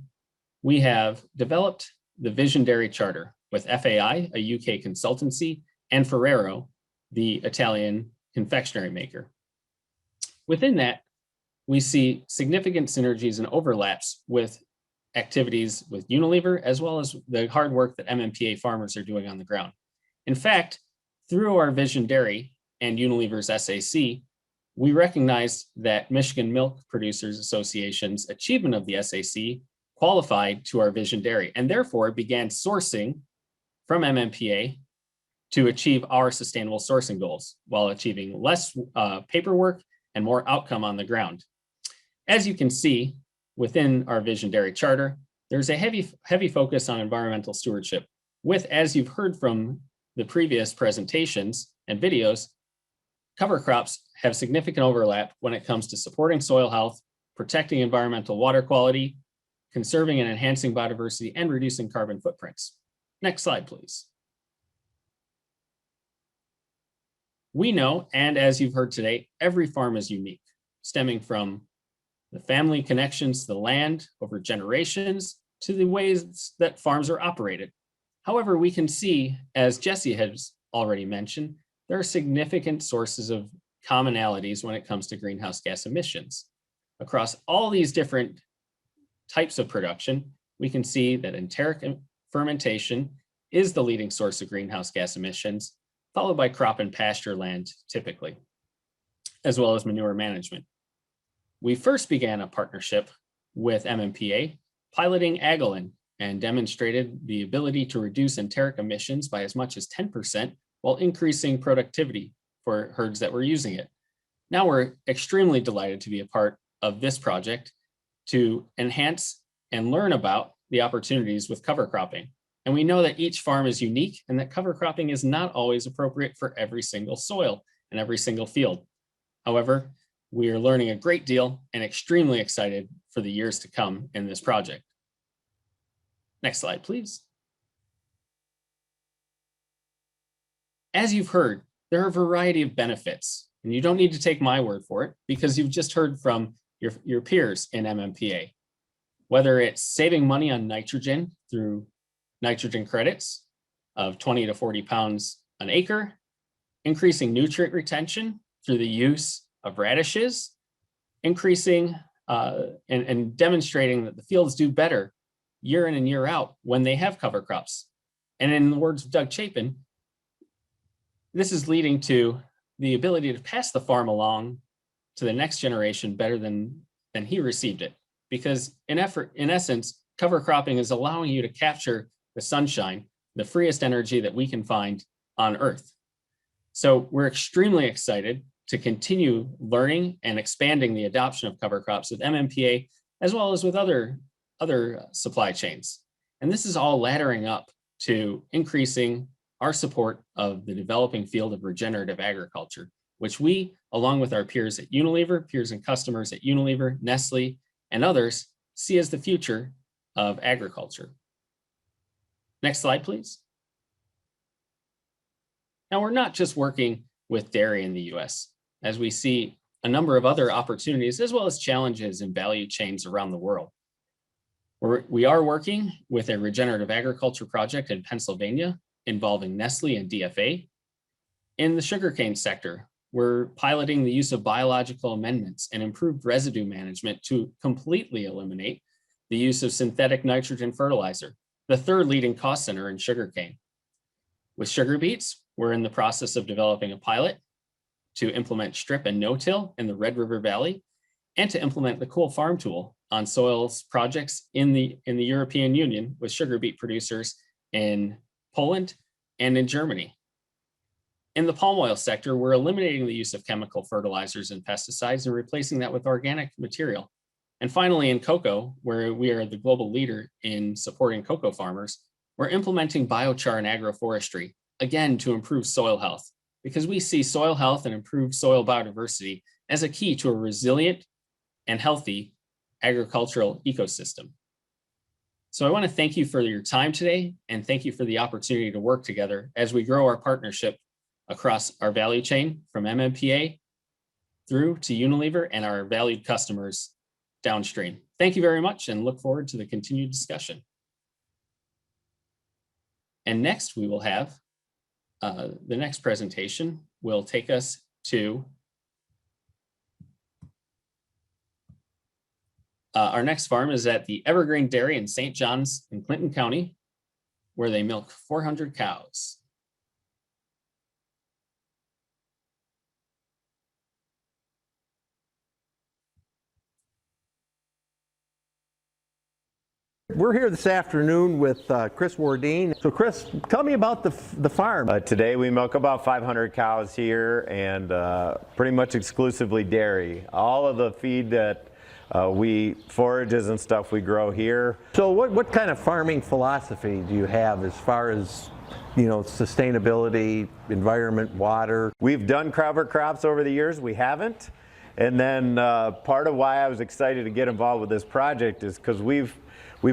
we have developed the Vision Dairy Charter with FAI, a UK consultancy, and Ferrero, the Italian confectionery maker. Within that, we see significant synergies and overlaps with activities with Unilever, as well as the hard work that MMPA farmers are doing on the ground. In fact, through our Vision Dairy and Unilever's SAC, we recognized that Michigan Milk Producers Association's achievement of the SAC qualified to our Vision Dairy, and therefore began sourcing from MMPA to achieve our sustainable sourcing goals while achieving less paperwork and more outcome on the ground. As you can see within our Vision Dairy Charter, there's a heavy focus on environmental stewardship with, as you've heard from the previous presentations and videos, cover crops have significant overlap when it comes to supporting soil health, protecting environmental water quality, conserving and enhancing biodiversity, and reducing carbon footprints. Next slide, please. We know, and as you've heard today, every farm is unique, stemming from the family connections to the land over generations to the ways that farms are operated. However, we can see, as Jesse has already mentioned, there are significant sources of commonalities when it comes to greenhouse gas emissions. Across all these different types of production, we can see that enteric fermentation is the leading source of greenhouse gas emissions, followed by crop and pasture land typically, as well as manure management. We first began a partnership with MMPA, piloting Agilin, and demonstrated the ability to reduce enteric emissions by as much as 10% while increasing productivity for herds that were using it. Now we're extremely delighted to be a part of this project to enhance and learn about the opportunities with cover cropping. And we know that each farm is unique and that cover cropping is not always appropriate for every single soil and every single field. However, we are learning a great deal and extremely excited for the years to come in this project. Next slide, please. As you've heard, there are a variety of benefits, and you don't need to take my word for it because you've just heard from your peers in MMPA. Whether it's saving money on nitrogen through nitrogen credits of 20 to 40 pounds an acre, increasing nutrient retention through the use of radishes, increasing and demonstrating that the fields do better year in and year out when they have cover crops. And in the words of Doug Chapin, this is leading to the ability to pass the farm along to the next generation better than he received it. Because in essence, cover cropping is allowing you to capture the sunshine, the freest energy that we can find on Earth. So we're extremely excited to continue learning and expanding the adoption of cover crops with MMPA, as well as with other supply chains. And this is all laddering up to increasing our support of the developing field of regenerative agriculture, which we, along with our peers at Unilever, peers and customers at Unilever, Nestle, and others, see as the future of agriculture. Next slide, please. Now, we're not just working with dairy in the US, as we see a number of other opportunities as well as challenges in value chains around the world. We are working with a regenerative agriculture project in Pennsylvania involving Nestle and DFA. In the sugarcane sector, we're piloting the use of biological amendments and improved residue management to completely eliminate the use of synthetic nitrogen fertilizer, the third leading cost center in sugarcane. With sugar beets, we're in the process of developing a pilot to implement strip and no-till in the Red River Valley and to implement the Cool Farm tool on soils projects in the European Union with sugar beet producers in Poland and in Germany. In the palm oil sector, we're eliminating the use of chemical fertilizers and pesticides and replacing that with organic material. And finally, in cocoa, where we are the global leader in supporting cocoa farmers, we're implementing biochar and agroforestry, again, to improve soil health, because we see soil health and improved soil biodiversity as a key to a resilient and healthy agricultural ecosystem. So I want to thank you for your time today, and thank you for the opportunity to work together as we grow our partnership across our value chain from MMPA through to Unilever and our valued customers downstream. Thank you very much and look forward to the continued discussion. And next we will have the next presentation will take us to our next farm is at the Evergreen Dairy in St. John's in Clinton County, where they milk 400 cows. We're here this afternoon with Chris Wardeen. So Chris, tell me about the farm. Today we milk about 500 cows here, and pretty much exclusively dairy. All of the feed that forages and stuff we grow here. So what kind of farming philosophy do you have as far as, you know, sustainability, environment, water? We've done cover crops over the years, we haven't. And then part of why I was excited to get involved with this project is because we've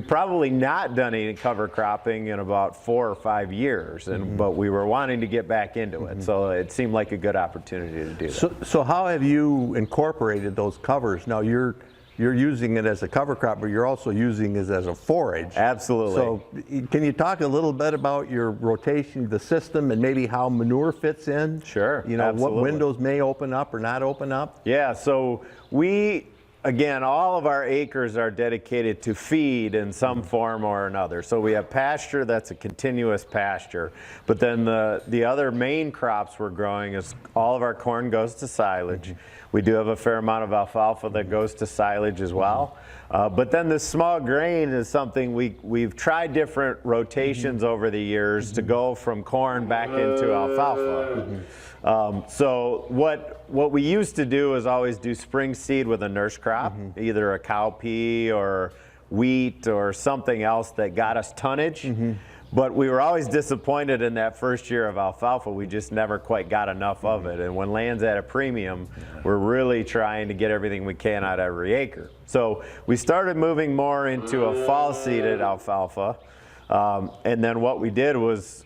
probably not done any cover cropping in about 4 or 5 years, but we were wanting to get back into it. So it seemed like a good opportunity to do that. So how have you incorporated those covers? Now you're using it as a cover crop, but you're also using it as a forage. Absolutely. So can you talk a little bit about your rotation, the system, and maybe how manure fits in? Sure, You know, absolutely. what windows may open up or not open up? Yeah, so again, all of our acres are dedicated to feed in some form or another. So we have pasture that's a continuous pasture. But then the other main crops we're growing is all of our corn goes to silage. We do have a fair amount of alfalfa that goes to silage as well. But then the small grain is something we've tried different rotations over the years to go from corn back into alfalfa. So what we used to do is always do spring seed with a nurse crop, either a cowpea or wheat or something else that got us tonnage. But we were always disappointed in that first year of alfalfa. We just never quite got enough of it. And when land's at a premium, we're really trying to get everything we can out of every acre. So we started moving more into a fall seeded alfalfa. And then what we did was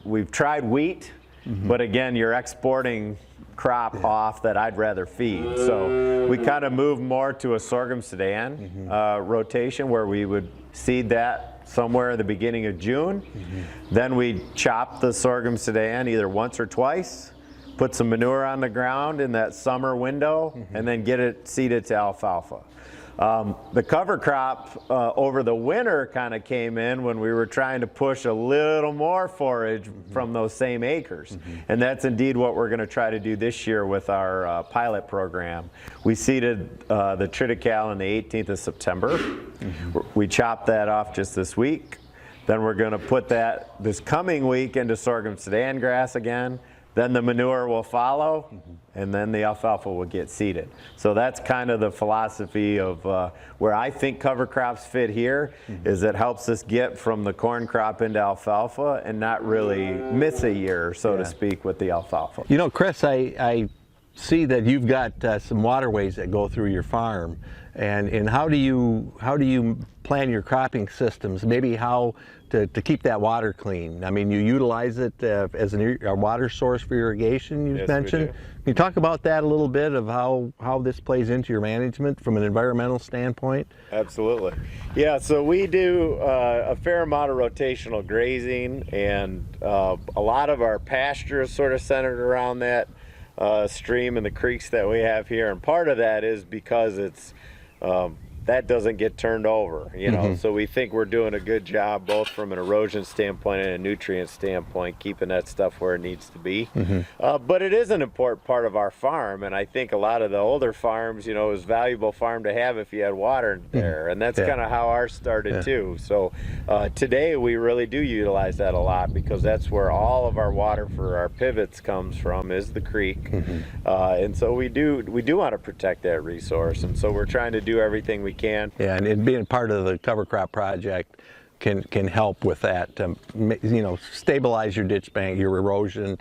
we've tried wheat, but again, you're exporting crop off that I'd rather feed. So we kind of moved more to a sorghum sedan rotation where we would seed that somewhere at the beginning of June. Then we chop the sorghum sedan either once or twice, put some manure on the ground in that summer window, and then get it seeded to alfalfa. The cover crop over the winter kind of came in when we were trying to push a little more forage from those same acres. And that's indeed what we're going to try to do this year with our pilot program. We seeded the triticale on the 18th of September. We chopped that off just this week. Then we're going to put that this coming week into sorghum sedan grass again. Then the manure will follow, and then the alfalfa will get seeded. So that's kind of the philosophy of where I think cover crops fit here, is it helps us get from the corn crop into alfalfa and not really miss a year, so to speak, with the alfalfa. You know, Chris, I see that you've got some waterways that go through your farm, and how do you plan your cropping systems? Maybe how to keep that water clean. I mean, you utilize it as a water source for irrigation, you mentioned. Can you talk about that a little bit, of how this plays into your management from an environmental standpoint? Absolutely. Yeah, so we do a fair amount of rotational grazing, and a lot of our pasture is sort of centered around that stream and the creeks that we have here. And part of that is because it's that doesn't get turned over, you know. So we think we're doing a good job both from an erosion standpoint and a nutrient standpoint, keeping that stuff where it needs to be. But it is an important part of our farm, and I think a lot of the older farms, you know, is valuable farm to have if you had water there, and that's kind of how ours started too. So today we really do utilize that a lot, because that's where all of our water for our pivots comes from, is the creek. And so we do want to protect that resource, and so we're trying to do everything we can. Yeah, and being part of the cover crop project can help with that, to, you know, stabilize your ditch bank, your erosion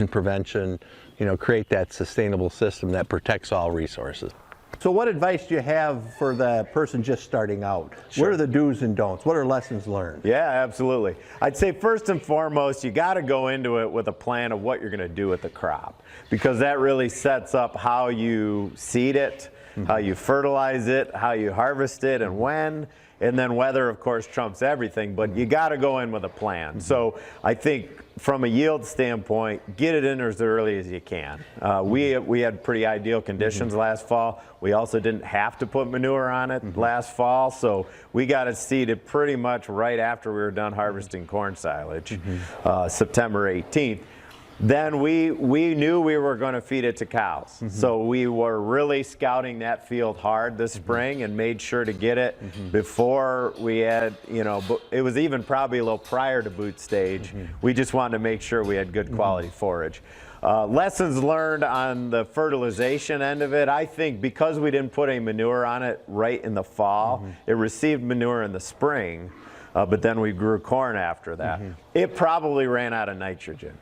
prevention, you know, create that sustainable system that protects all resources. So what advice do you have for the person just starting out? What are the do's and don'ts? What are lessons learned? Yeah, absolutely. I'd say first and foremost, you got to go into it with a plan of what you're going to do with the crop, because that really sets up how you seed it, how you fertilize it, how you harvest it, and when. And then weather, of course, trumps everything, but you got to go in with a plan. So I think from a yield standpoint, get it in as early as you can. We had pretty ideal conditions last fall. We also didn't have to put manure on it last fall, so we got it seeded pretty much right after we were done harvesting corn silage, September 18th. Then we knew we were going to feed it to cows. So we were really scouting that field hard this spring and made sure to get it before we had, you know, it was even probably a little prior to boot stage. We just wanted to make sure we had good quality forage. Lessons learned on the fertilization end of it, I think because we didn't put any manure on it right in the fall, it received manure in the spring. But then we grew corn after that. It probably ran out of nitrogen.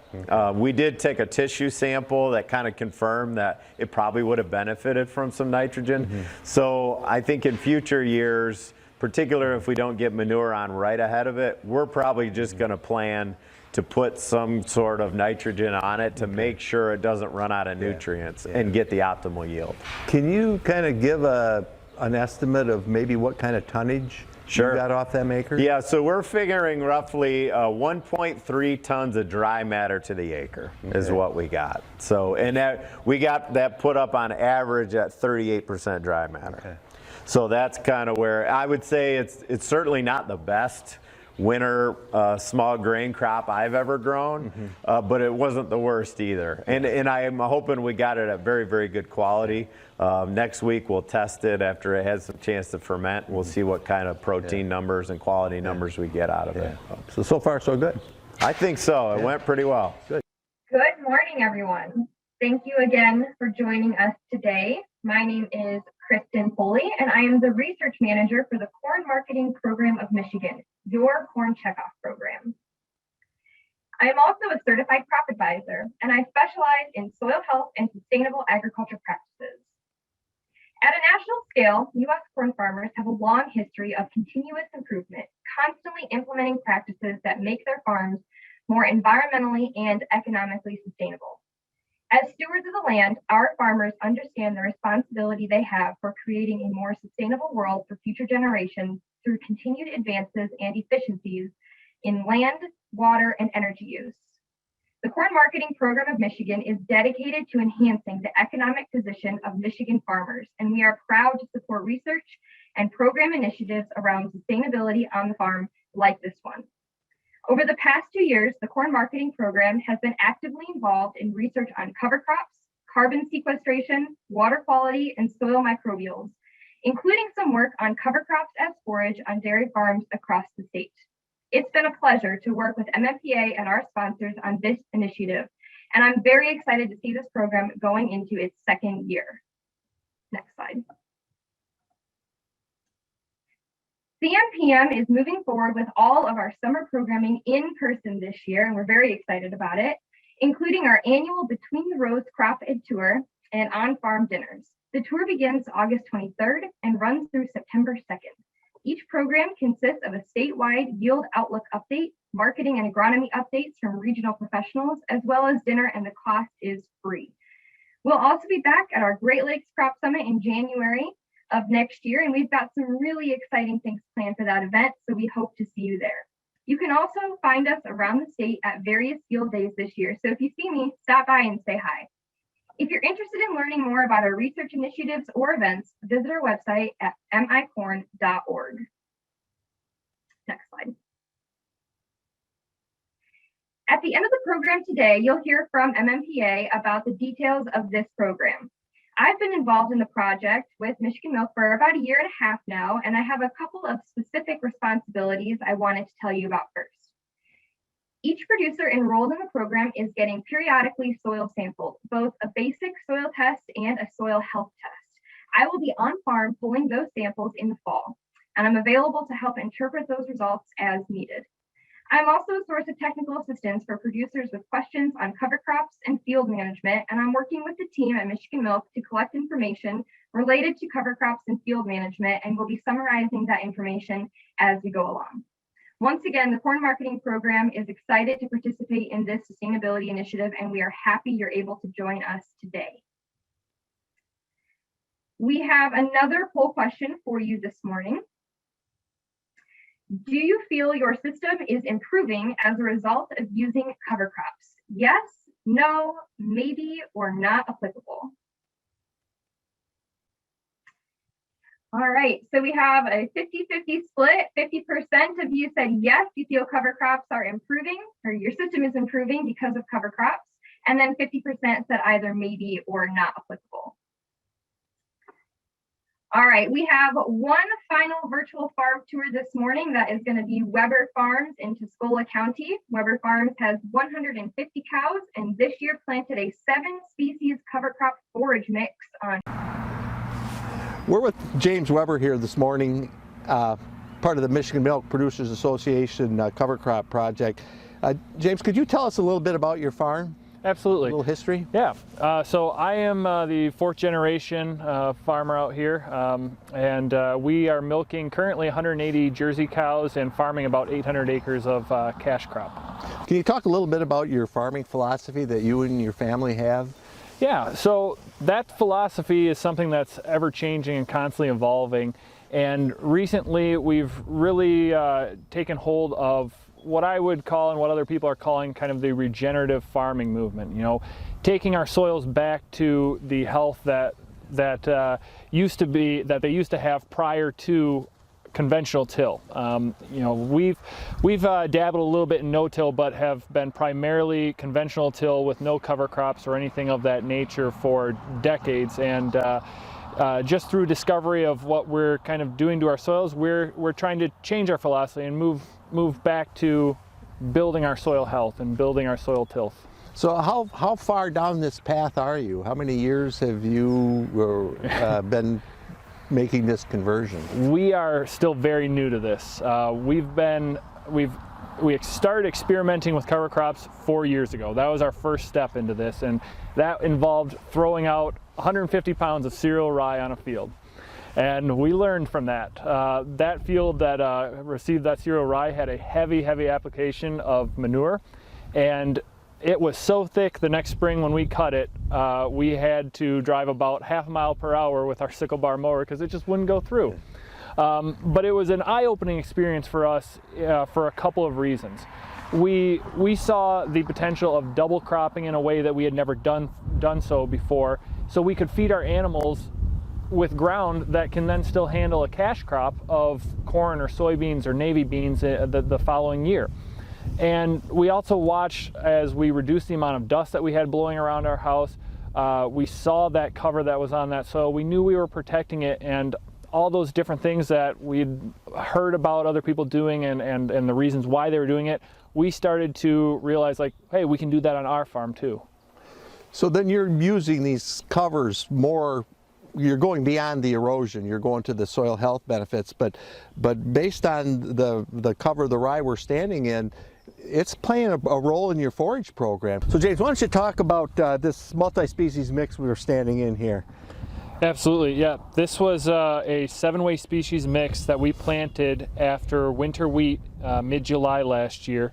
We did take a tissue sample that kind of confirmed that it probably would have benefited from some nitrogen. So I think in future years, particularly if we don't get manure on right ahead of it, we're probably just going to plan to put some sort of nitrogen on it to make sure it doesn't run out of nutrients and get the optimal yield. Can you kind of give an estimate of maybe what kind of tonnage you got off them acres? Yeah, so we're figuring roughly 1.3 tons of dry matter to the acre is what we got. So, and we got that put up on average at 38% dry matter. So that's kind of where I would say it's certainly not the best winter small grain crop I've ever grown, but it wasn't the worst either. And I'm hoping we got it at very, very good quality. Next week we'll test it after it has some chance to ferment. We'll see what kind of protein numbers and quality numbers we get out of it. So far so good. I think so. It went pretty well. Good. Good morning, everyone. Thank you again for joining us today. My name is Kristen Foley, and I am the research manager for the Corn Marketing Program of Michigan, your corn checkoff program. I am also a certified crop advisor, and I specialize in soil health and sustainable agriculture practices. At a national scale, U.S. corn farmers have a long history of continuous improvement, constantly implementing practices that make their farms more environmentally and economically sustainable. As stewards of the land, our farmers understand the responsibility they have for creating a more sustainable world for future generations through continued advances and efficiencies in land, water, and energy use. The Corn Marketing Program of Michigan is dedicated to enhancing the economic position of Michigan farmers, and we are proud to support research and program initiatives around sustainability on the farm like this one. Over the past 2 years, the Corn Marketing Program has been actively involved in research on cover crops, carbon sequestration, water quality, and soil microbials, including some work on cover crops as forage on dairy farms across the state. It's been a pleasure to work with MMPA and our sponsors on this initiative, and I'm very excited to see this program going into its second year. Next slide. CMPM is moving forward with all of our summer programming in person this year, and we're very excited about it, including our annual Between the Rows Crop Ed Tour and on-farm dinners. The tour begins August 23rd and runs through September 2nd. Each program consists of a statewide yield outlook update, marketing and agronomy updates from regional professionals, as well as dinner, and the cost is free. We'll also be back at our Great Lakes Crop Summit in January of next year, and we've got some really exciting things planned for that event, so we hope to see you there. You can also find us around the state at various field days this year, so if you see me, stop by and say hi. If you're interested in learning more about our research initiatives or events, visit our website at micorn.org. Next slide. At the end of the program today, you'll hear from MMPA about the details of this program. I've been involved in the project with Michigan Milk for about a year and a half now, and I have a couple of specific responsibilities I wanted to tell you about first. Each producer enrolled in the program is getting periodically soil sampled, both a basic soil test and a soil health test. I will be on farm pulling those samples in the fall, and I'm available to help interpret those results as needed. I'm also a source of technical assistance for producers with questions on cover crops and field management, and I'm working with the team at Michigan Milk to collect information related to cover crops and field management, and we'll be summarizing that information as we go along. Once again, the Corn Marketing Program is excited to participate in this sustainability initiative, and we are happy you're able to join us today. We have another poll question for you this morning. Do you feel your system is improving as a result of using cover crops? Yes, no, maybe, or not applicable. All right, so we have a 50-50 split. 50% of you said yes, you feel cover crops are improving, or your system is improving because of cover crops. And then 50% said either maybe or not applicable. All right, we have one final virtual farm tour this morning. That is going to be Weber Farms in Tuscola County. Weber Farms has 150 cows and this year planted a 7-species cover crop forage mix on. We're with James Weber here this morning, part of the Michigan Milk Producers Association cover crop project. James, could you tell us a little bit about your farm? Absolutely. A little history? Yeah. So I am the 4th generation farmer out here, and we are milking currently 180 Jersey cows and farming about 800 acres of cash crop. Can you talk a little bit about your farming philosophy that you and your family have? Yeah, so that philosophy is something that's ever changing and constantly evolving. And recently we've really taken hold of what I would call and what other people are calling kind of the regenerative farming movement. You know, taking our soils back to the health that they used to have prior to conventional till. You know, we've dabbled a little bit in no-till, but have been primarily conventional till with no cover crops or anything of that nature for decades. And just through discovery of what we're kind of doing to our soils, we're trying to change our philosophy and move back to building our soil health and building our soil tilth. So how far down this path are you? How many years have you been making this conversion? We are still very new to this. We started experimenting with cover crops 4 years ago. That was our first step into this, and that involved throwing out 150 pounds of cereal rye on a field. And we learned from that. That field that received that cereal rye had a heavy application of manure, and it was so thick the next spring when we cut it, we had to drive about half a mile per hour with our sickle bar mower because it just wouldn't go through. But it was an eye-opening experience for us for a couple of reasons. We saw the potential of double cropping in a way that we had never done so before, so we could feed our animals with ground that can then still handle a cash crop of corn or soybeans or navy beans the following year. And we also watched as we reduced the amount of dust that we had blowing around our house. We saw that cover that was on that soil. We knew we were protecting it, and all those different things that we'd heard about other people doing and the reasons why they were doing it, we started to realize, like, hey, we can do that on our farm too. So then you're using these covers more, you're going beyond the erosion, you're going to the soil health benefits, but based on the cover, the rye we're standing in, it's playing a role in your forage program. So James, why don't you talk about this multi-species mix we were standing in here? Absolutely, yeah. This was a 7-way species mix that we planted after winter wheat mid-July last year.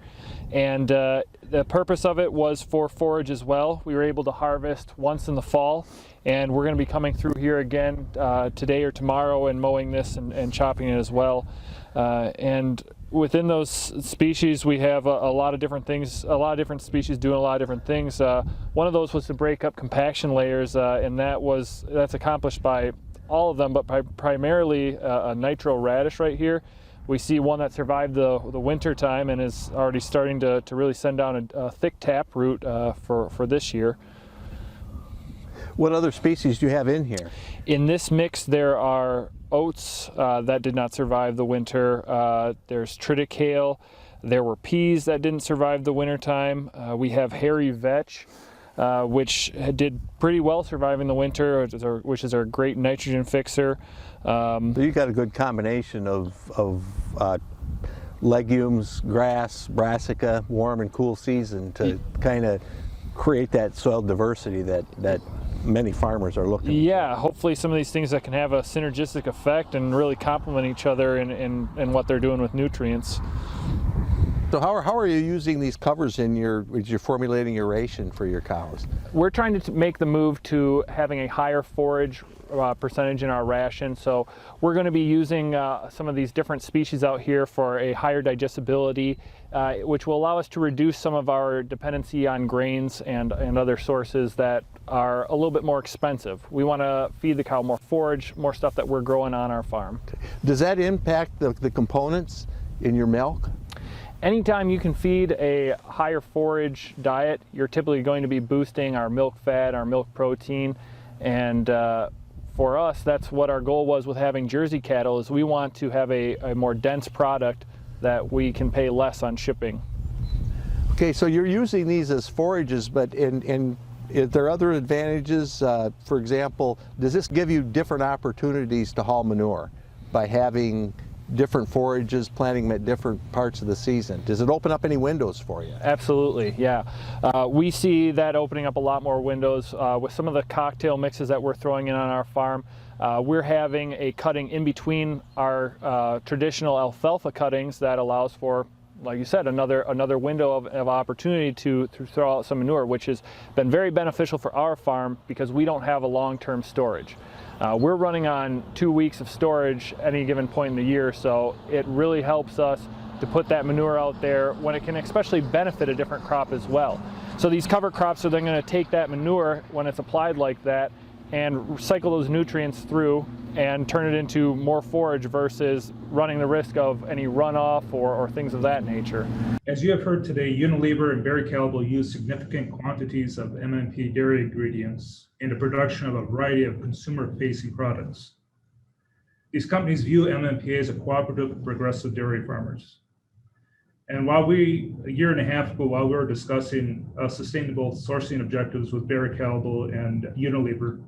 And the purpose of it was for forage as well. We were able to harvest once in the fall, and we're going to be coming through here again today or tomorrow and mowing this and chopping it as well. And within those species, we have a lot of different things, a lot of different species doing a lot of different things. One of those was to break up compaction layers, and that's accomplished by all of them, but primarily a nitro radish right here. We see one that survived the winter time and is already starting to really send down a thick taproot for this year. What other species do you have in here? In this mix, there are oats that did not survive the winter. There's triticale. There were peas that didn't survive the winter time. We have hairy vetch, which did pretty well surviving the winter, which is our great nitrogen fixer. So you got a good combination of legumes, grass, brassica, warm and cool season to kind of create that soil diversity that many farmers are looking for. Yeah, hopefully some of these things that can have a synergistic effect and really complement each other in what they're doing with nutrients. So how are you using these covers as you're formulating your ration for your cows? We're trying to make the move to having a higher forage percentage in our ration. So we're going to be using some of these different species out here for a higher digestibility, which will allow us to reduce some of our dependency on grains and other sources that are a little bit more expensive. We want to feed the cow more forage, more stuff that we're growing on our farm. Does that impact the components in your milk? Anytime you can feed a higher forage diet, you're typically going to be boosting our milk fat, our milk protein, and for us, that's what our goal was with having Jersey cattle, is we want to have a more dense product that we can pay less on shipping. Okay, so you're using these as forages, but is there other advantages? For example, does this give you different opportunities to haul manure by having different forages, planting them at different parts of the season? Does it open up any windows for you? Absolutely, yeah. We see that opening up a lot more windows with some of the cocktail mixes that we're throwing in on our farm. We're having a cutting in between our traditional alfalfa cuttings that allows for, like you said, another window of opportunity to throw out some manure, which has been very beneficial for our farm because we don't have a long-term storage. We're running on 2 weeks of storage any given point in the year, so it really helps us to put that manure out there when it can especially benefit a different crop as well. So these cover crops are then going to take that manure when it's applied like that and recycle those nutrients through and turn it into more forage versus running the risk of any runoff or things of that nature. As you have heard today, Unilever and Barry Callebaut use significant quantities of MMPA dairy ingredients in the production of a variety of consumer-facing products. These companies view MMPA as a cooperative of progressive dairy farmers. And while a year and a half ago, while we were discussing sustainable sourcing objectives with Barry Callebaut and Unilever,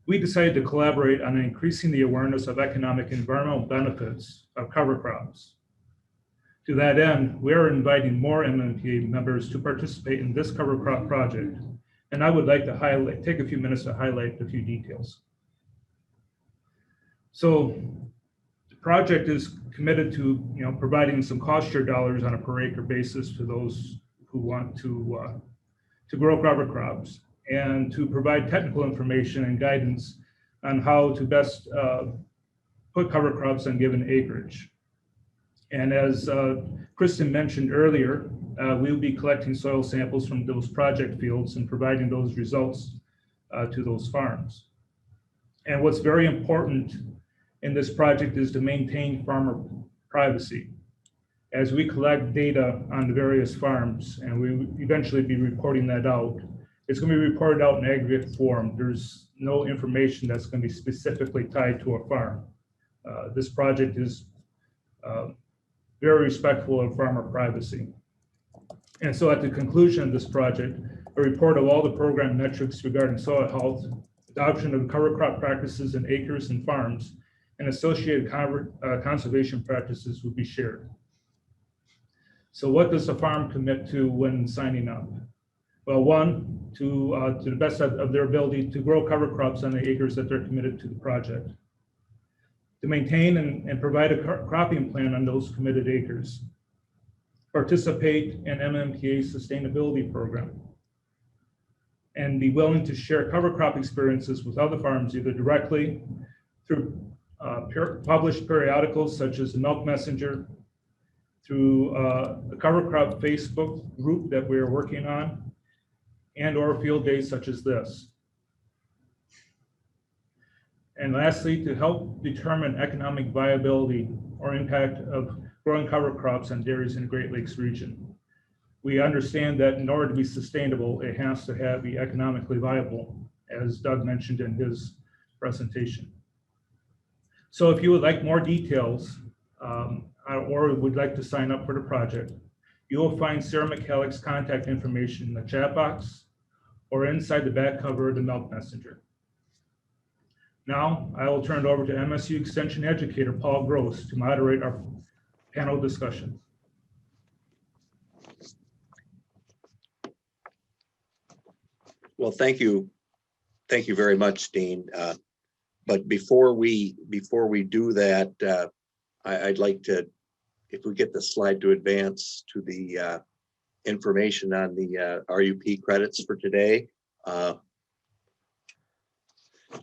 we decided to collaborate on increasing the awareness of economic and environmental benefits of cover crops. To that end, we are inviting more MMPA members to participate in this cover crop project, and I would like to take a few minutes to highlight a few details. So the project is committed to providing some cost share dollars on a per acre basis to those who want to grow cover crops, and to provide technical information and guidance on how to best put cover crops on given acreage. And as Kristen mentioned earlier, we will be collecting soil samples from those project fields and providing those results to those farms. And what's very important in this project is to maintain farmer privacy. As we collect data on the various farms, and we will eventually be reporting that out, it's going to be reported out in aggregate form. There's no information that's going to be specifically tied to a farm. This project is very respectful of farmer privacy. And so at the conclusion of this project, a report of all the program metrics regarding soil health, adoption of cover crop practices in acres and farms, and associated conservation practices will be shared. So what does a farm commit to when signing up? Well, one, to the best of their ability to grow cover crops on the acres that they're committed to the project, to maintain and provide a cropping plan on those committed acres, participate in MMPA sustainability program, and be willing to share cover crop experiences with other farms, either directly through published periodicals such as the Milk Messenger, through the cover crop Facebook group that we're working on and or field days such as this. And lastly, to help determine economic viability or impact of growing cover crops on dairies in the Great Lakes region. We understand that in order to be sustainable, it has to be economically viable, as Doug mentioned in his presentation. So if you would like more details or would like to sign up for the project, you will find Sarah McCallick's contact information in the chat box or inside the back cover of the Milk Messenger. Now, I will turn it over to MSU Extension educator Paul Gross to moderate our panel discussion. Well, thank you. Thank you very much, Dean. But before we do that, I'd like to, if we get the slide to advance to the information on the RUP credits for today.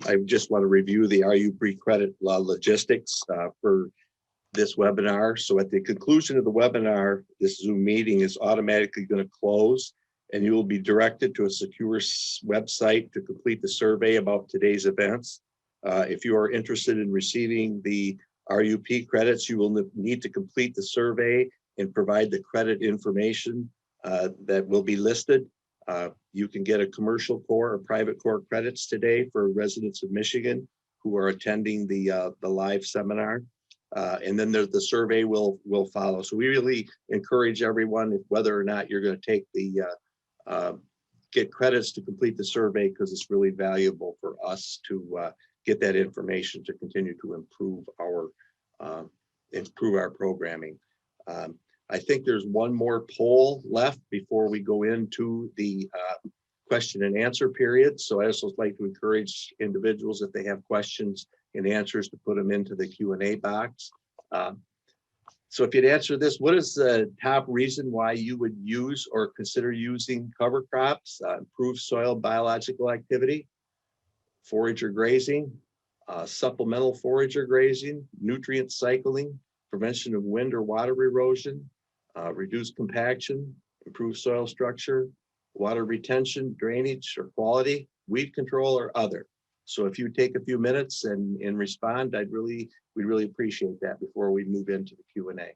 I just want to review the RUP credit logistics for this webinar. So at the conclusion of the webinar, this Zoom meeting is automatically going to close and you will be directed to a secure website to complete the survey about today's events. If you are interested in receiving the RUP credits, you will need to complete the survey and provide the credit information that will be listed. You can get a commercial core or private core credits today for residents of Michigan who are attending the live seminar. And then the survey will follow. So we really encourage everyone, whether or not you're going to take the get credits to complete the survey, because it's really valuable for us to get that information to continue to improve our programming. I think there's one more poll left before we go into the question and answer period. So I also like to encourage individuals, if they have questions and answers, to put them into the Q&A box. So if you'd answer this, what is the top reason why you would use or consider using cover crops? Improve soil biological activity, forage or grazing, supplemental forage or grazing, nutrient cycling, prevention of wind or water erosion, reduce compaction, improve soil structure, water retention, drainage or quality, weed control, or other. So if you take a few minutes and respond, we'd really appreciate that before we move into the Q&A.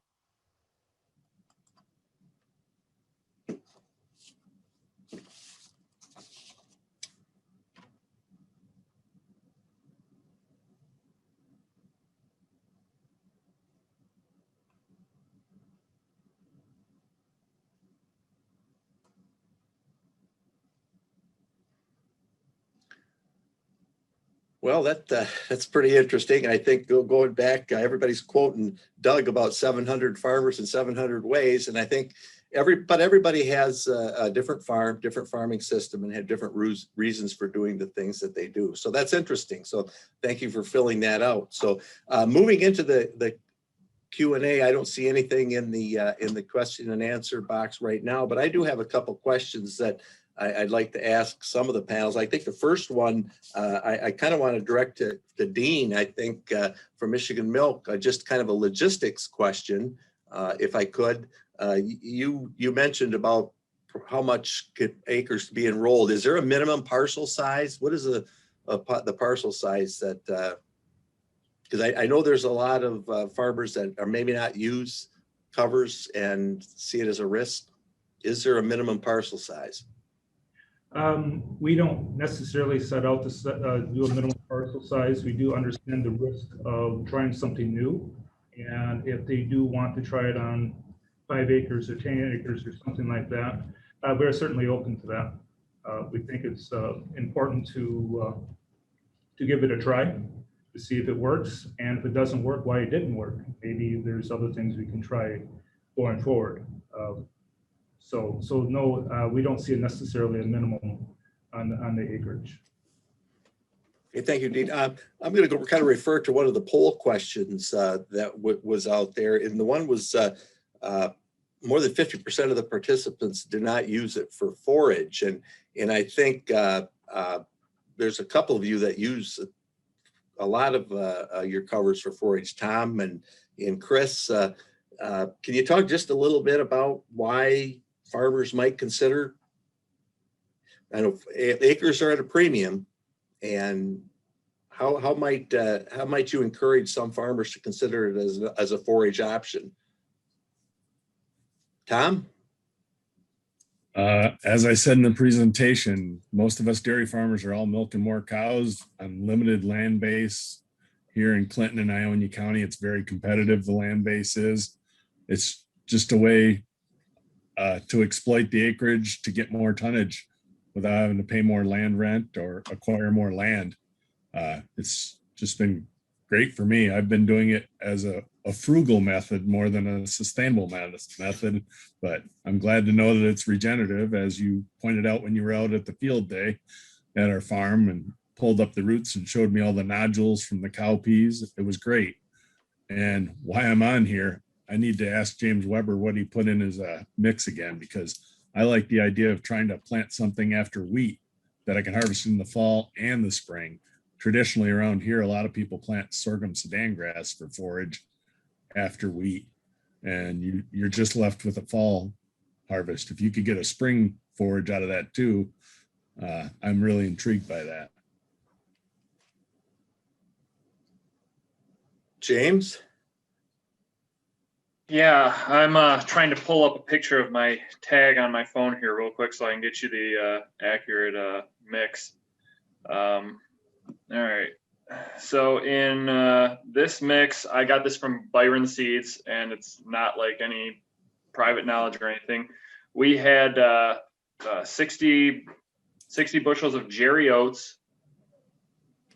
Well, that's pretty interesting. I think going back, everybody's quoting Doug about 700 farmers and 700 ways, and I think everybody has a different farm, different farming system, and have different reasons for doing the things that they do. So that's interesting. So thank you for filling that out. So moving into the Q&A, I don't see anything in the question and answer box right now, but I do have a couple questions that I'd like to ask some of the panels. I think the first one, I kind of want to direct to Dean, I think, from Michigan Milk, just kind of a logistics question, if I could. You mentioned about how much could acres be enrolled. Is there a minimum parcel size? What is the parcel size that, because I know there's a lot of farmers that are maybe not use covers and see it as a risk. Is there a minimum parcel size? We don't necessarily set out to do a minimum parcel size. We do understand the risk of trying something new. And if they do want to try it on 5 acres or 10 acres or something like that, we're certainly open to that. We think it's important to give it a try to see if it works. And if it doesn't work, why it didn't work. Maybe there's other things we can try going forward. So no, we don't see necessarily a minimum on the acreage. Okay, thank you, Dean. I'm going to go kind of refer to one of the poll questions that was out there, and the one was more than 50% of the participants do not use it for forage, and I think there's a couple of you that use a lot of your covers for forage. Tom and Chris, Can you talk just a little bit about why farmers might consider, I know acres are at a premium, and how might you encourage some farmers to consider it as a forage option? Tom? As I said in the presentation, most of us dairy farmers are all milking more cows on limited land base. Here in Clinton and Iowa County, it's very competitive, the land base is. It's just a way to exploit the acreage to get more tonnage without having to pay more land rent or acquire more land. It's just been great for me. I've been doing it as a frugal method more than a sustainable method, but I'm glad to know that it's regenerative, as you pointed out when you were out at the field day at our farm and pulled up the roots and showed me all the nodules from the cowpeas. It was great. And why I'm on here, I need to ask James Weber what he put in his mix again, because I like the idea of trying to plant something after wheat that I can harvest in the fall and the spring. Traditionally around here, a lot of people plant sorghum Sudan grass for forage after wheat, and you're just left with a fall harvest. If you could get a spring forage out of that too, I'm really intrigued by that. James? Yeah, I'm trying to pull up a picture of my tag on my phone here real quick so I can get you the accurate mix. All right. So in this mix, I got this from Byron Seeds, and it's not like any private knowledge or anything. We had 60 bushels of Jerry oats,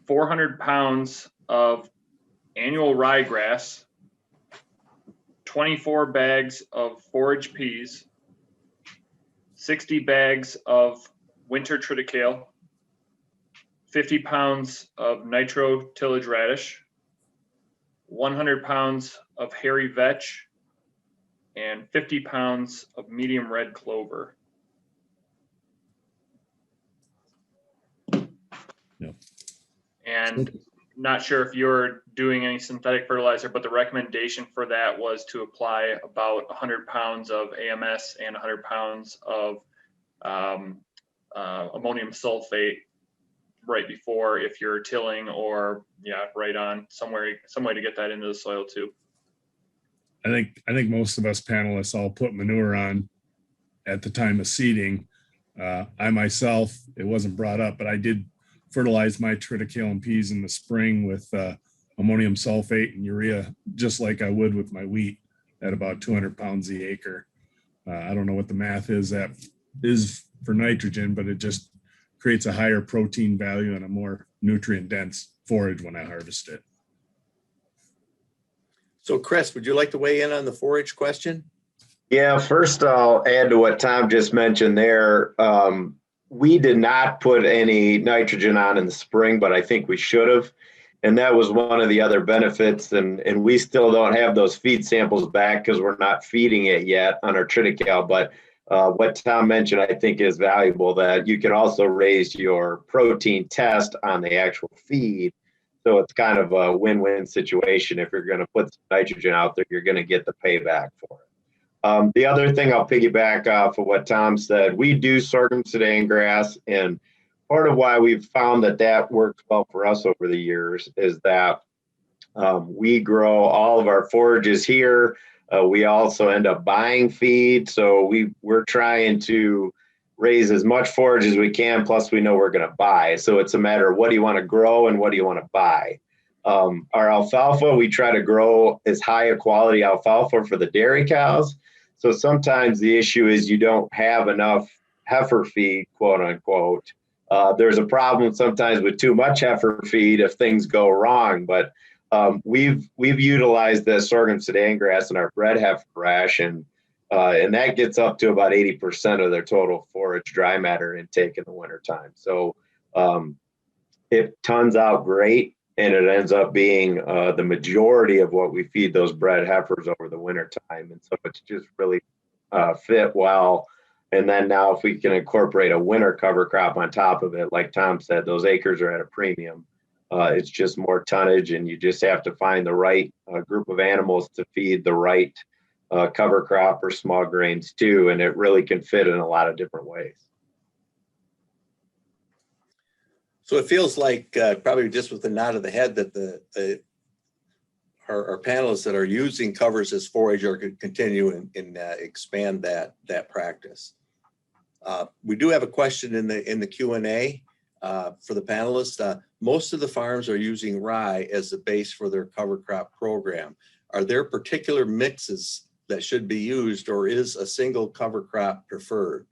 400 pounds of annual ryegrass, 24 bags of forage peas, 60 bags of winter triticale, 50 pounds of nitro tillage radish, 100 pounds of hairy vetch, and 50 pounds of medium red clover. Yep. And not sure if you're doing any synthetic fertilizer, but the recommendation for that was to apply about 100 pounds of AMS and 100 pounds of ammonium sulfate right before, if you're tilling, or right on some way to get that into the soil too. I think most of us panelists all put manure on at the time of seeding. I myself, it wasn't brought up, but I did fertilize my triticale and peas in the spring with ammonium sulfate and urea, just like I would with my wheat, at about 200 pounds the acre. I don't know what the math is for nitrogen, but it just creates a higher protein value and a more nutrient dense forage when I harvest it. So Chris, would you like to weigh in on the forage question? Yeah, first I'll add to what Tom just mentioned there. We did not put any nitrogen on in the spring, but I think we should have. And that was one of the other benefits. And we still don't have those feed samples back because we're not feeding it yet on our triticale. But what Tom mentioned, I think, is valuable, that you can also raise your protein test on the actual feed. So it's kind of a win-win situation. If you're going to put some nitrogen out there, you're going to get the payback for it. The other thing, I'll piggyback off of what Tom said. We do sorghum Sudan grass, and part of why we've found that works well for us over the years is that we grow all of our forages here. We also end up buying feed, so we're trying to raise as much forage as we can, plus we know we're going to buy. So it's a matter of what do you want to grow and what do you want to buy. Our alfalfa, we try to grow as high a quality alfalfa for the dairy cows. So sometimes the issue is you don't have enough heifer feed, quote unquote. There's a problem sometimes with too much heifer feed if things go wrong, but we've utilized the sorghum Sudan grass in our bred heifer ration, and that gets up to about 80% of their total forage dry matter intake in the wintertime. So it turns out great, and it ends up being the majority of what we feed those bred heifers over the wintertime. And so it's just really fit well. And then now if we can incorporate a winter cover crop on top of it, like Tom said, those acres are at a premium. It's just more tonnage, and you just have to find the right group of animals to feed the right cover crop or small grains too, and it really can fit in a lot of different ways. So it feels like probably just with a nod of the head that our panelists that are using covers as forage are going to continue and expand that practice. We do have a question in the Q&A for the panelists. Most of the farms are using rye as the base for their cover crop program. Are there particular mixes that should be used, or is a single cover crop preferred?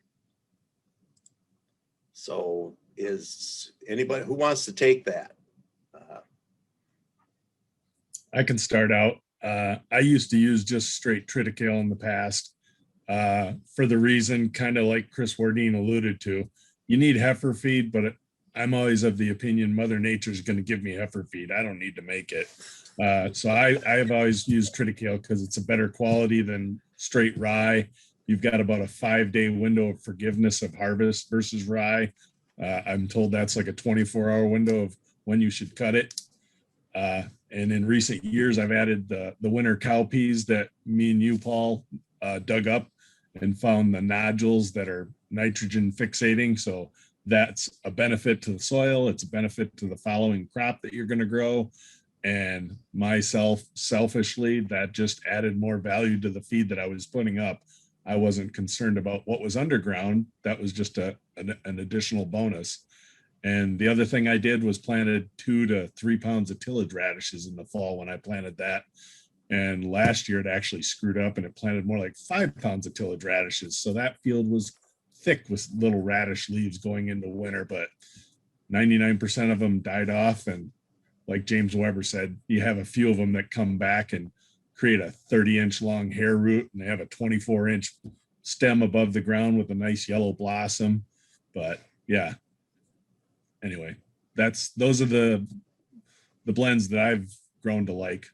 So is anybody who wants to take that? I can start out. I used to use just straight triticale in the past for the reason, kind of like Chris Wardeen alluded to, you need heifer feed, but I'm always of the opinion Mother Nature is going to give me heifer feed. I don't need to make it. So I've always used triticale because it's a better quality than straight rye. You've got about a 5-day window of forgiveness of harvest versus rye. I'm told that's like a 24-hour window of when you should cut it. And in recent years, I've added the winter cowpeas that me and you, Paul, dug up and found the nodules that are nitrogen fixating. So that's a benefit to the soil. It's a benefit to the following crop that you're going to grow. And selfishly, that just added more value to the feed that I was putting up. I wasn't concerned about what was underground. That was just an additional bonus. And the other thing I did was planted 2 to 3 pounds of tillage radishes in the fall when I planted that. And last year it actually screwed up and it planted more like 5 pounds of tillage radishes. So that field was thick with little radish leaves going into winter, but 99% of them died off. And like James Weber said, you have a few of them that come back and create a 30-inch long hair root, and they have a 24-inch stem above the ground with a nice yellow blossom. But yeah, anyway, those are the blends that I've grown to like.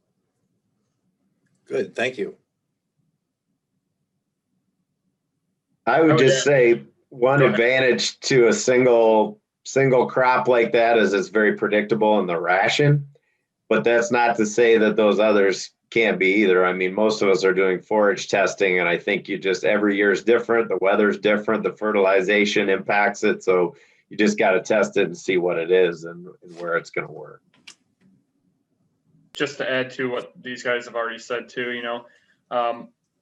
Good, thank you. I would just say one advantage to a single crop like that is it's very predictable in the ration, but that's not to say that those others can't be either. I mean, most of us are doing forage testing, and I think every year is different. The weather's different. The fertilization impacts it. So you just got to test it and see what it is and where it's going to work. Just to add to what these guys have already said too,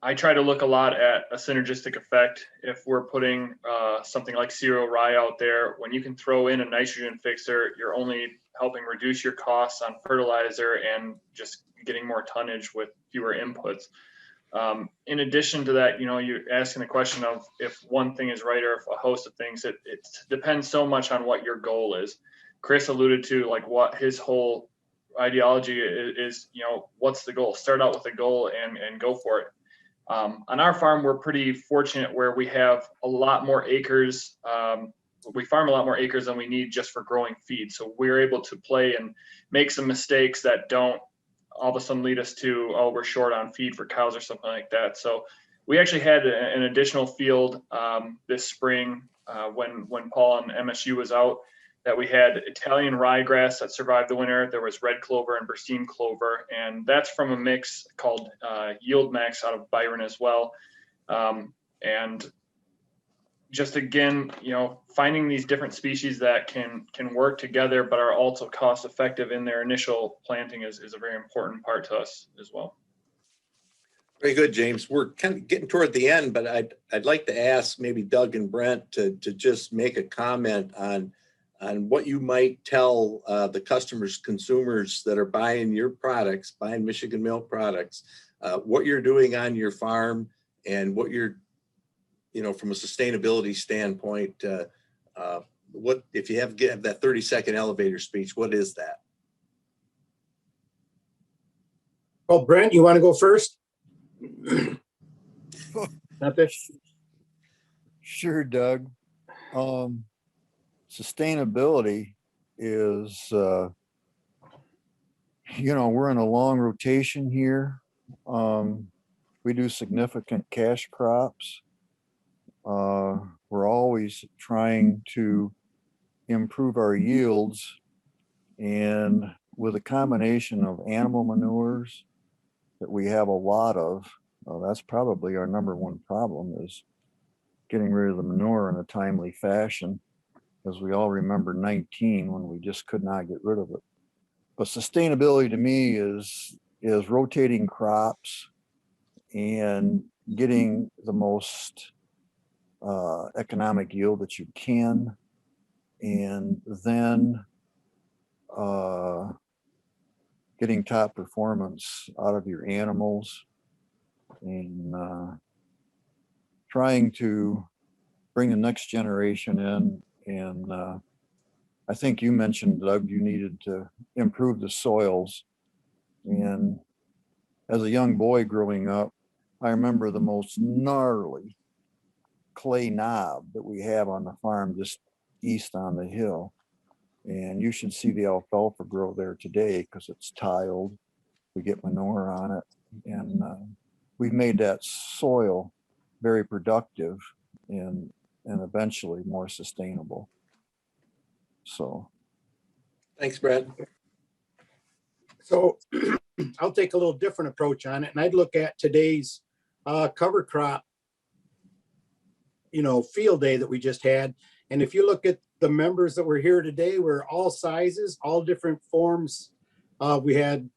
I try to look a lot at a synergistic effect. If we're putting something like cereal rye out there, when you can throw in a nitrogen fixer, you're only helping reduce your costs on fertilizer and just getting more tonnage with fewer inputs. In addition to that, you're asking the question of if one thing is right or if a host of things. It depends so much on what your goal is. Chris alluded to like what his whole ideology is, what's the goal? Start out with a goal and go for it. On our farm, we're pretty fortunate where we have a lot more acres. We farm a lot more acres than we need just for growing feed. So we're able to play and make some mistakes that don't all of a sudden lead us to, oh, we're short on feed for cows or something like that. So we actually had an additional field this spring when Paul and MSU was out, that we had Italian ryegrass that survived the winter. There was red clover and Berseem clover, and that's from a mix called Yield Max out of Byron as well. And just again, finding these different species that can work together but are also cost effective in their initial planting is a very important part to us as well. Very good, James. We're kind of getting toward the end, but I'd like to ask maybe Doug and Brent to just make a comment on what you might tell the consumers that are buying your products, buying Michigan milk products, what you're doing on your farm and what you're, from a sustainability standpoint, what if you have that 30-second elevator speech, what is that? Well, Brent, you want to go first? Not this. Sure, Doug. Sustainability is, we're in a long rotation here. We do significant cash crops. We're always trying to improve our yields, and with a combination of animal manures that we have a lot of, That's probably our number one problem, is getting rid of the manure in a timely fashion, as we all remember 19 when we just could not get rid of it. But sustainability to me is rotating crops and getting the most economic yield that you can, and then getting top performance out of your animals, and trying to bring the next generation in. And I think you mentioned, Doug, you needed to improve the soils. And as a young boy growing up, I remember the most gnarly clay knob that we have on the farm just east on the hill. And you should see the alfalfa grow there today because it's tiled. We get manure on it. And we've made that soil very productive and eventually more sustainable. So. Thanks, Brad. So I'll take a little different approach on it, and I'd look at today's cover crop, field day that we just had. And if you look at the members that were here today, we're all sizes, all different forms. We had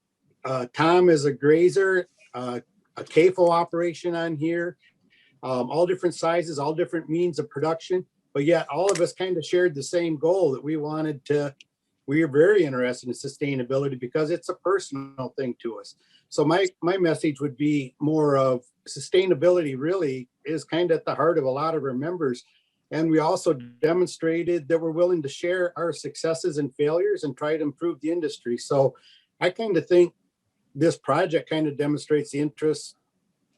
Tom as a grazer, a CAFO operation on here, all different sizes, all different means of production, but yet all of us kind of shared the same goal that we are very interested in sustainability because it's a personal thing to us. So my message would be more of sustainability really is kind of at the heart of a lot of our members. And we also demonstrated that we're willing to share our successes and failures and try to improve the industry. So I kind of think this project kind of demonstrates the interest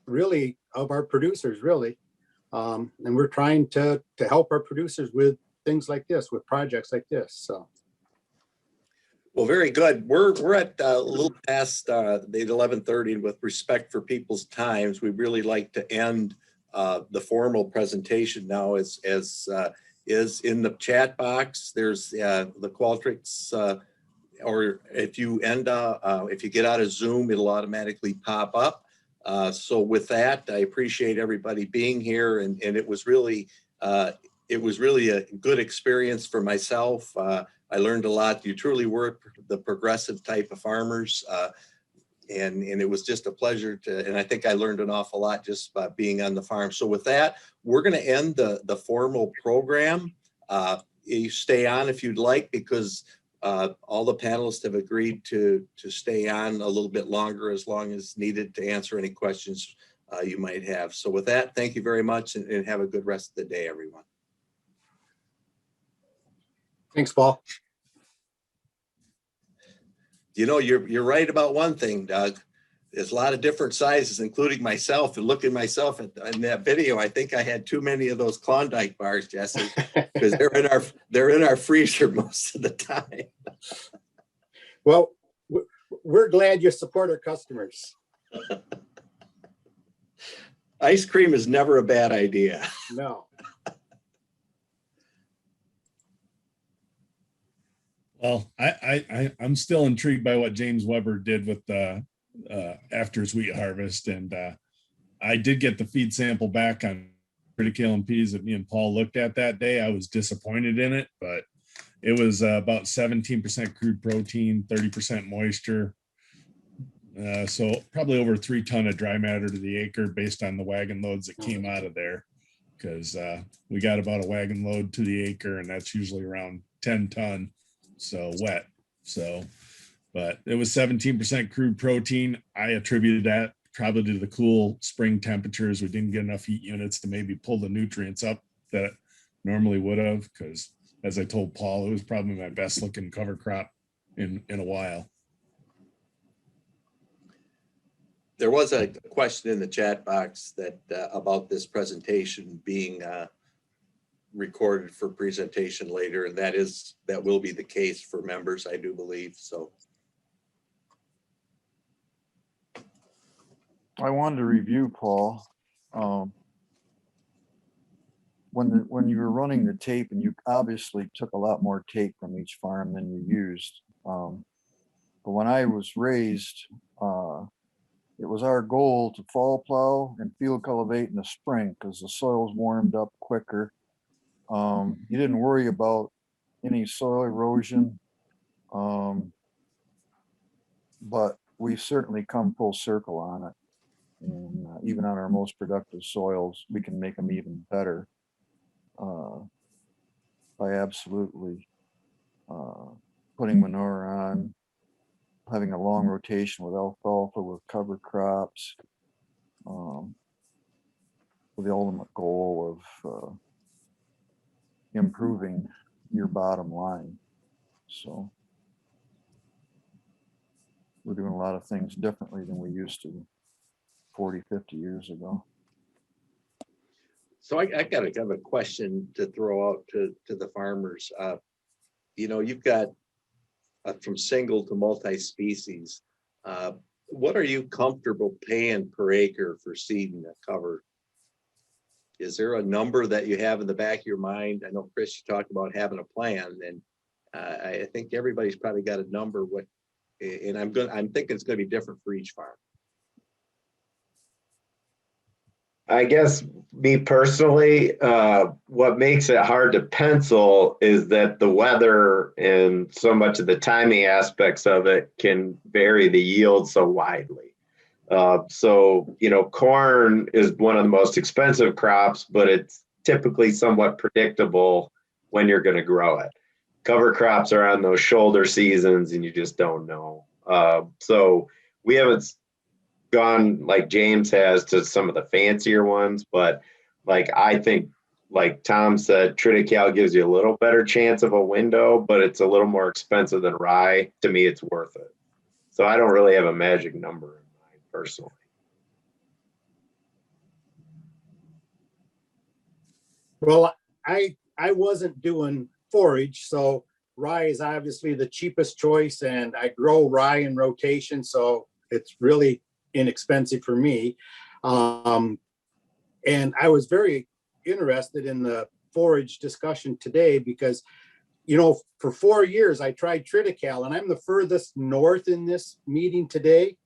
really of our producers, really. And we're trying to help our producers with things like this, with projects like this. So. Well, very good. We're at a little past the 11:30. With respect for people's times, we really like to end the formal presentation now. As is in the chat box, there's the Qualtrics, or if you get out of Zoom, it'll automatically pop up. So with that, I appreciate everybody being here, and it was really a good experience for myself. I learned a lot. You truly were the progressive type of farmers, and it was just a pleasure and I think I learned an awful lot just by being on the farm. So with that, we're going to end the formal program. You stay on if you'd like, because all the panelists have agreed to stay on a little bit longer, as long as needed, to answer any questions you might have. So with that, thank you very much, and have a good rest of the day, everyone. Thanks, Paul. You're right about one thing, Doug. There's a lot of different sizes, including myself. And looking myself in that video, I think I had too many of those Klondike bars, Jesse, because they're in our freezer most of the time. Well, we're glad you support our customers. Ice cream is never a bad idea. No. Well, I'm still intrigued by what James Weber did with the after his wheat harvest, and I did get the feed sample back on triticale and peas that me and Paul looked at that day. I was disappointed in it, but it was about 17% crude protein, 30% moisture. So probably over 3 ton of dry matter to the acre based on the wagon loads that came out of there, because we got about a wagon load to the acre, and that's usually around 10 ton. So wet. So, but it was 17% crude protein. I attributed that probably to the cool spring temperatures. We didn't get enough heat units to maybe pull the nutrients up that normally would have, because as I told Paul, it was probably my best looking cover crop in a while. There was a question in the chat box that about this presentation being recorded for presentation later, and that will be the case for members, I do believe. So I wanted to review, Paul, when you were running the tape, and you obviously took a lot more tape from each farm than you used. But when I was raised, it was our goal to fall plow and field cultivate in the spring because the soil's warmed up quicker. You didn't worry about any soil erosion. But we've certainly come full circle on it. And even on our most productive soils, we can make them even better by absolutely putting manure on, having a long rotation with alfalfa, with cover crops, with the ultimate goal of improving your bottom line. So we're doing a lot of things differently than we used to 40, 50 years ago. So I got a question to throw out to the farmers. You know, you've got from single to multi-species. What are you comfortable paying per acre for seed and cover? Is there a number that you have in the back of your mind? I know, Chris, you talked about having a plan, and I think everybody's probably got a number. And I'm thinking it's going to be different for each farm. I guess me personally, what makes it hard to pencil is that the weather and so much of the timing aspects of it can vary the yield so widely. So, you know, corn is one of the most expensive crops, but it's typically somewhat predictable when you're going to grow it. Cover crops are on those shoulder seasons and you just don't know. So we haven't gone like James has to some of the fancier ones, but like I think, like Tom said, triticale gives you a little better chance of a window, but it's a little more expensive than rye. To me, it's worth it. So I don't really have a magic number in mind personally. Well, I wasn't doing forage, so rye is obviously the cheapest choice, and I grow rye in rotation, so it's really inexpensive for me. And I was very interested in the forage discussion today because, you know, for 4 years I tried triticale, and I'm the furthest north in this meeting today.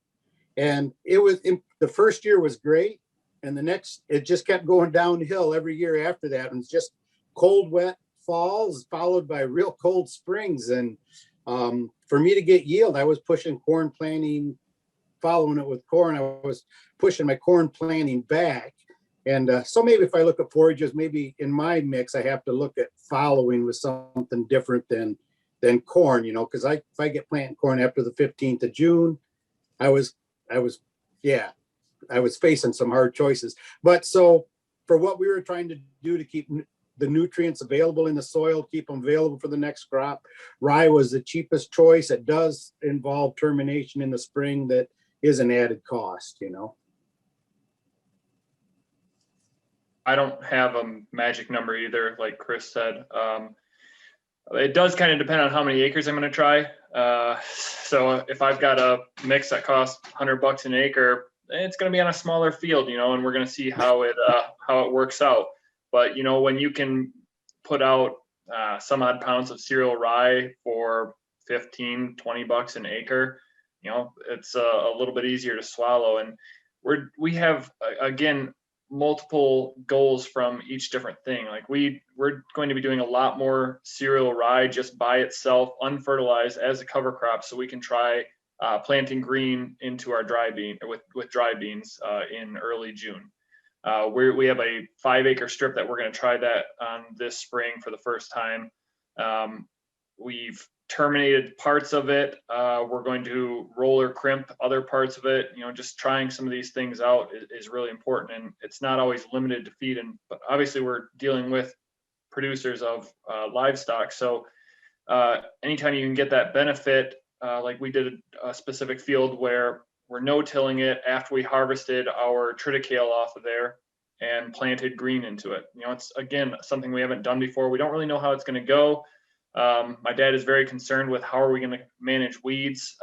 And the first year was great, and the next it just kept going downhill every year after that, and it's just cold, wet falls followed by real cold springs. And for me to get yield, I was pushing corn planting. Following it with corn, I was pushing my corn planting back. And so maybe if I look at forages, maybe in my mix, I have to look at following with something different than corn, you know, because if I get planting corn after the 15th of June, I was facing some hard choices. But so for what we were trying to do to keep the nutrients available in the soil, keep them available for the next crop, rye was the cheapest choice. It does involve termination in the spring that is an added cost, you know. I don't have a magic number either, like Chris said. It does kind of depend on how many acres I'm going to try. So if I've got a mix that costs $100 an acre, it's going to be on a smaller field, you know, and we're going to see how it works out. But, you know, when you can put out some odd pounds of cereal rye for $15-20 an acre, you know, it's a little bit easier to swallow. And we have, again, multiple goals from each different thing. Like we're going to be doing a lot more cereal rye just by itself, unfertilized as a cover crop, so we can try planting green into our dry bean with dry beans in early June. We have a 5-acre strip that we're going to try that on this spring for the first time. We've terminated parts of it. We're going to roller crimp other parts of it. You know, just trying some of these things out is really important, and it's not always limited to feed. But obviously we're dealing with producers of livestock. So anytime you can get that benefit, like we did a specific field where we're no-tilling it after we harvested our triticale off of there and planted green into it. You know, it's, again, something we haven't done before. We don't really know how it's going to go. My dad is very concerned with how are we going to manage weeds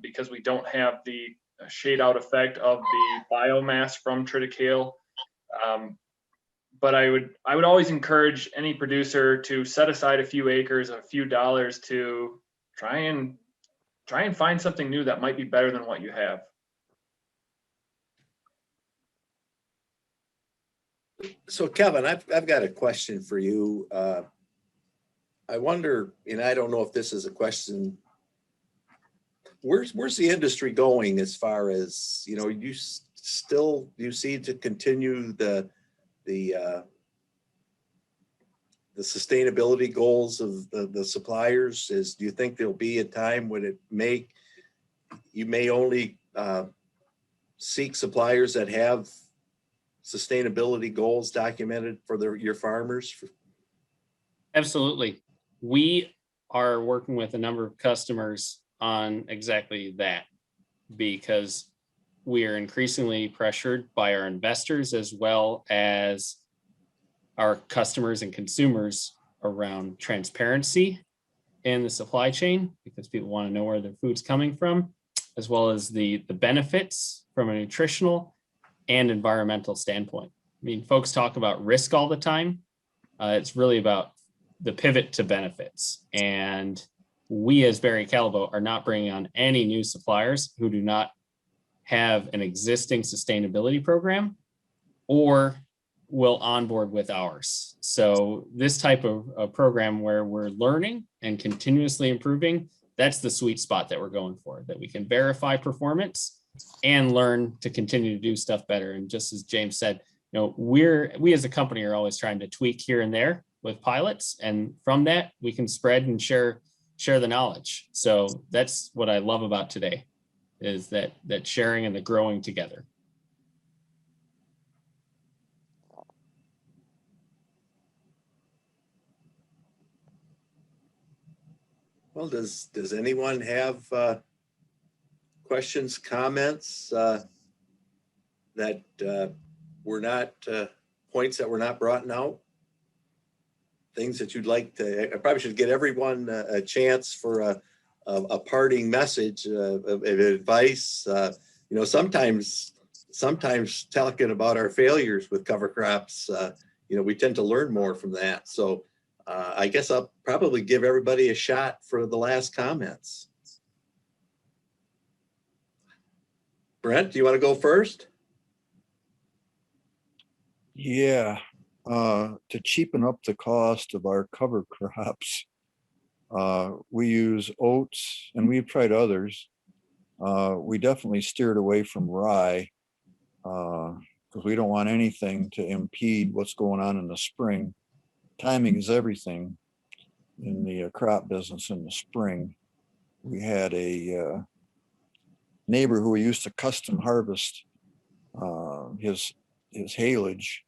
because we don't have the shade out effect of the biomass from triticale. But I would always encourage any producer to set aside a few acres, a few dollars to try and find something new that might be better than what you have. So Kevin, I've got a question for you. I wonder, and I don't know if this is a question, where's the industry going as far as, you know, you see to continue the sustainability goals of the suppliers? Do you think there'll be a time when you may only seek suppliers that have sustainability goals documented for your farmers? Absolutely. We are working with a number of customers on exactly that, because we are increasingly pressured by our investors as well as our customers and consumers around transparency in the supply chain, because people want to know where their food's coming from, as well as the benefits from a nutritional and environmental standpoint. I mean, folks talk about risk all the time. It's really about the pivot to benefits. And we as Barry Callebaut are not bringing on any new suppliers who do not have an existing sustainability program or will onboard with ours. So this type of a program where we're learning and continuously improving, that's the sweet spot that we're going for, that we can verify performance and learn to continue to do stuff better. And just as James said, you know, we as a company are always trying to tweak here and there with pilots, and from that we can spread and share the knowledge. So that's what I love about today, is that sharing and the growing together. Well, does anyone have questions, comments that were not points that were not brought out? Things that you'd like to? I probably should get everyone a chance for a parting message of advice. You know, sometimes talking about our failures with cover crops, you know, we tend to learn more from that. So I guess I'll probably give everybody a shot for the last comments. Brent, do you want to go first? Yeah, to cheapen up the cost of our cover crops, we use oats, and we've tried others. We definitely steered away from rye because we don't want anything to impede what's going on in the spring. Timing is everything in the crop business in the spring. We had a neighbor who we used to custom harvest his haylage,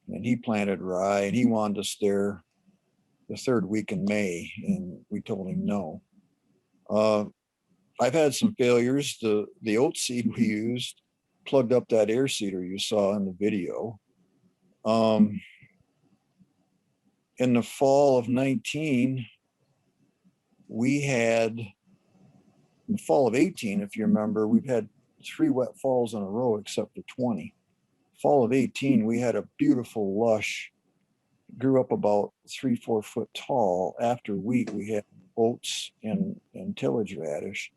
and he planted rye, and he wanted us there the third week in May, and we told him no. I've had some failures. The oat seed we used plugged up that air seeder you saw in the video. In the fall of 19, we had, in the fall of 18, if you remember, we've had 3 wet falls in a row except for 20. Fall of 18, we had a beautiful lush, grew up about 3-4 foot tall. After wheat, we had oats and tillage radish,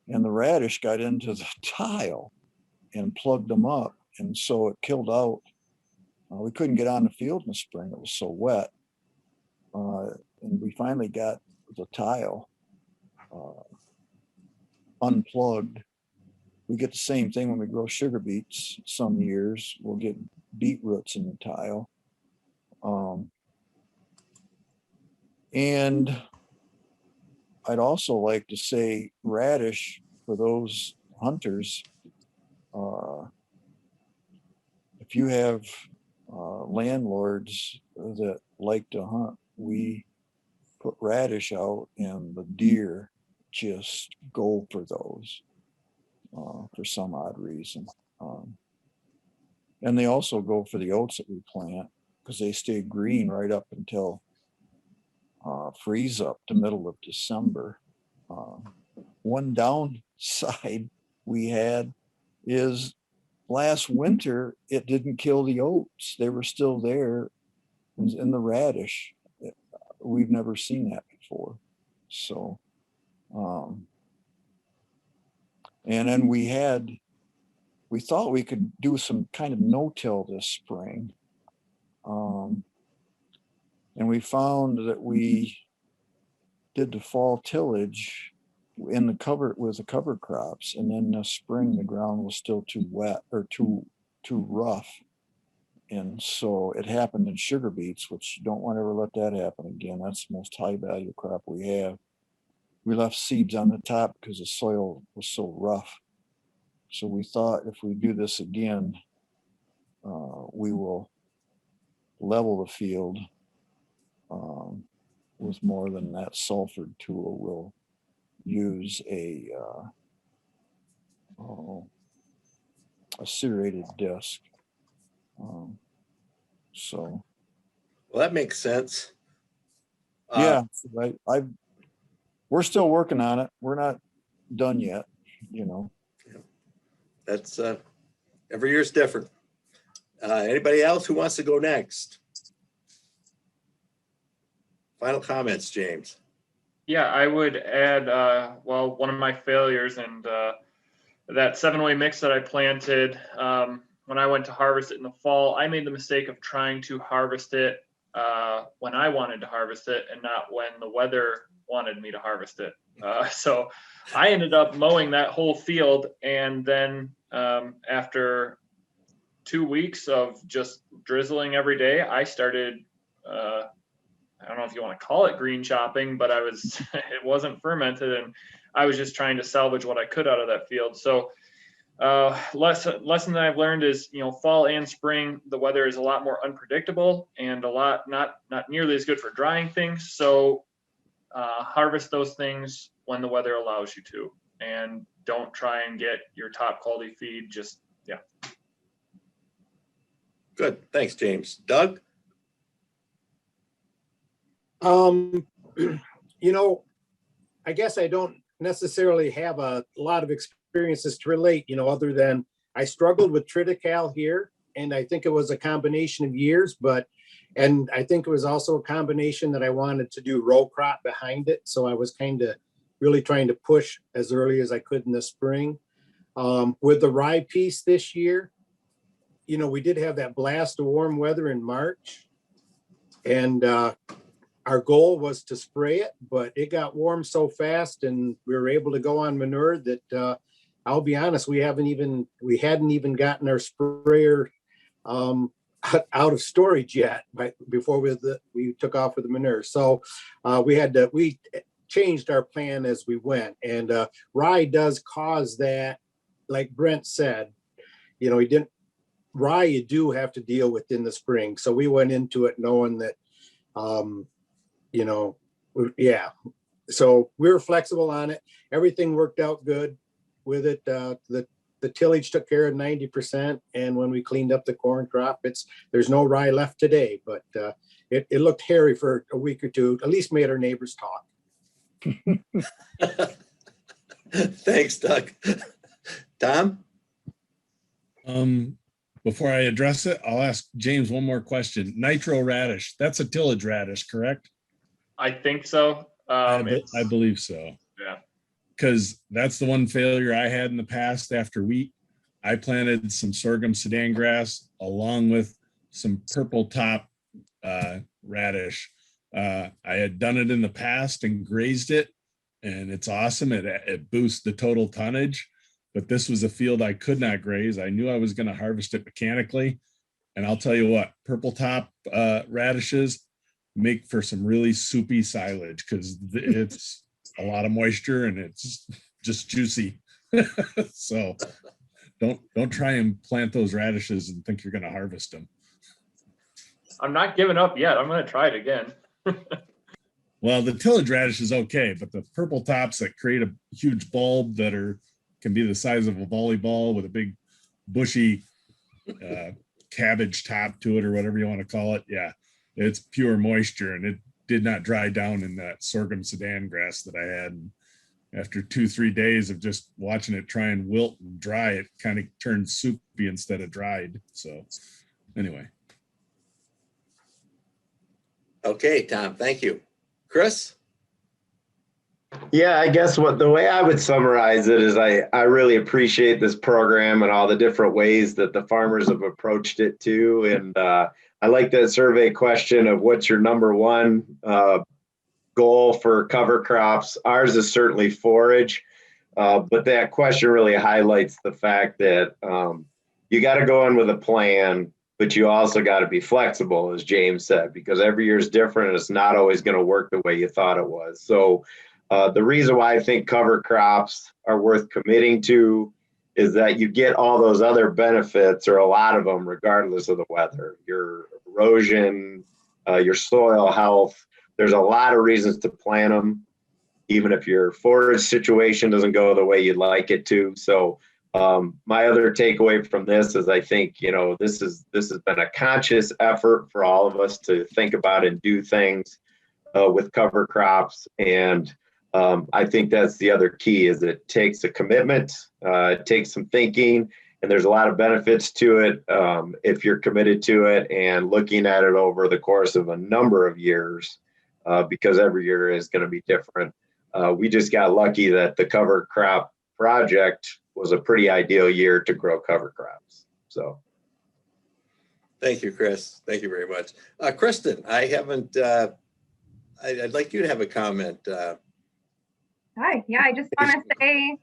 and the radish got into the tile and plugged them up, and so it killed out. We couldn't get on the field in the spring, it was so wet, and we finally got the tile unplugged. We get the same thing when we grow sugar beets. Some years we'll get beet roots in the tile. And I'd also like to say radish, for those hunters, if you have landlords that like to hunt, we put radish out and the deer just go for those for some odd reason. And they also go for the oats that we plant because they stay green right up until freeze up to middle of December. One downside we had is last winter, it didn't kill the oats. They were still there in the radish. We've never seen that before. So, and then we thought we could do some kind of no-till this spring. And we found that we did the fall tillage in the cover with the cover crops, and then the spring the ground was still too wet or too rough, and so it happened in sugar beets, which you don't want to ever let that happen again. That's the most high value crop we have. We left seeds on the top because the soil was so rough. So we thought if we do this again, we will level the field with more than that Sulfur tool. We'll use a serrated disc. So. Well, that makes sense. Yeah, we're still working on it. We're not done yet, you know. That's every year's different. Anybody else who wants to go next? Final comments, James. Yeah, I would add, well, one of my failures and that 7-way mix that I planted, when I went to harvest it in the fall, I made the mistake of trying to harvest it when I wanted to harvest it and not when the weather wanted me to harvest it. So I ended up mowing that whole field, and then after 2 weeks of just drizzling every day, I started I don't know if you want to call it green chopping, but it wasn't fermented, and I was just trying to salvage what I could out of that field. So lesson that I've learned is, fall and spring, the weather is a lot more unpredictable and a lot not nearly as good for drying things. So harvest those things when the weather allows you to, and don't try and get your top quality feed. Just, yeah. Good. Thanks, James. Doug? I guess I don't necessarily have a lot of experiences to relate, other than I struggled with triticale here, and I think it was a combination of years, and I think it was also a combination that I wanted to do row crop behind it. So I was kind of really trying to push as early as I could in the spring. With the rye piece this year, we did have that blast of warm weather in March, and our goal was to spray it, but it got warm so fast and we were able to go on manure that I'll be honest, we hadn't even gotten our sprayer out of storage yet before we took off with the manure. So we changed our plan as we went, and rye does cause that, like Brent said, rye you do have to deal with in the spring. So we went into it knowing that so we were flexible on it. Everything worked out good with it. The tillage took care of 90%, and when we cleaned up the corn crop, there's no rye left today, but it looked hairy for a week or two. At least made our neighbors talk. Thanks, Doug. Tom? Before I address it, I'll ask James one more question. Nitro radish, that's a tillage radish, correct? I think so. I believe so. Yeah. Because that's the one failure I had in the past after wheat. I planted some sorghum Sudan grass along with some purple top radish. I had done it in the past and grazed it, and it's awesome. It boosts the total tonnage, but this was a field I could not graze. I knew I was going to harvest it mechanically, and I'll tell you what, purple top radishes make for some really soupy silage because it's a lot of moisture and it's just juicy. So don't try and plant those radishes and think you're going to harvest them. I'm not giving up yet. I'm going to try it again. Well, the tillage radish is okay, but the purple tops that create a huge bulb that can be the size of a volleyball with a big bushy cabbage top to it, or whatever you want to call it. Yeah, it's pure moisture, and it did not dry down in that sorghum Sudan grass that I had. And after 2-3 days of just watching it try and wilt and dry, it kind of turned soupy instead of dried. So anyway. Okay, Tom, thank you. Chris? Yeah, I guess the way I would summarize it is I really appreciate this program and all the different ways that the farmers have approached it too. And I like that survey question of what's your number one goal for cover crops. Ours is certainly forage, but that question really highlights the fact that you got to go in with a plan, but you also got to be flexible, as James said, because every year is different and it's not always going to work the way you thought it was. So the reason why I think cover crops are worth committing to is that you get all those other benefits, or a lot of them, regardless of the weather, your erosion, your soil health. There's a lot of reasons to plant them, even if your forage situation doesn't go the way you'd like it to. So my other takeaway from this is I think, this has been a conscious effort for all of us to think about and do things with cover crops. And I think that's the other key, is it takes a commitment, it takes some thinking, and there's a lot of benefits to it if you're committed to it and looking at it over the course of a number of years, because every year is going to be different. We just got lucky that the cover crop project was a pretty ideal year to grow cover crops. So. Thank you, Chris. Thank you very much. Kristen, I haven't, I'd like you to have a comment. Hi, yeah, I just want to say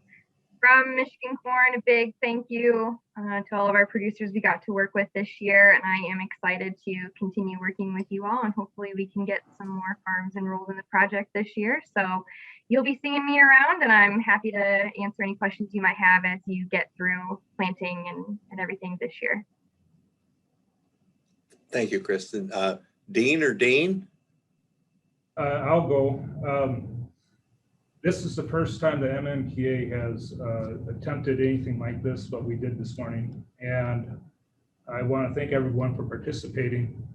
from Michigan Corn, a big thank you to all of our producers we got to work with this year. And I am excited to continue working with you all, and hopefully we can get some more farms enrolled in the project this year. So you'll be seeing me around, and I'm happy to answer any questions you might have as you get through planting and everything this year. Thank you, Kristen. Dean or Dean? I'll go. This is the first time the MMPA has attempted anything like this, what we did this morning. And I want to thank everyone for participating.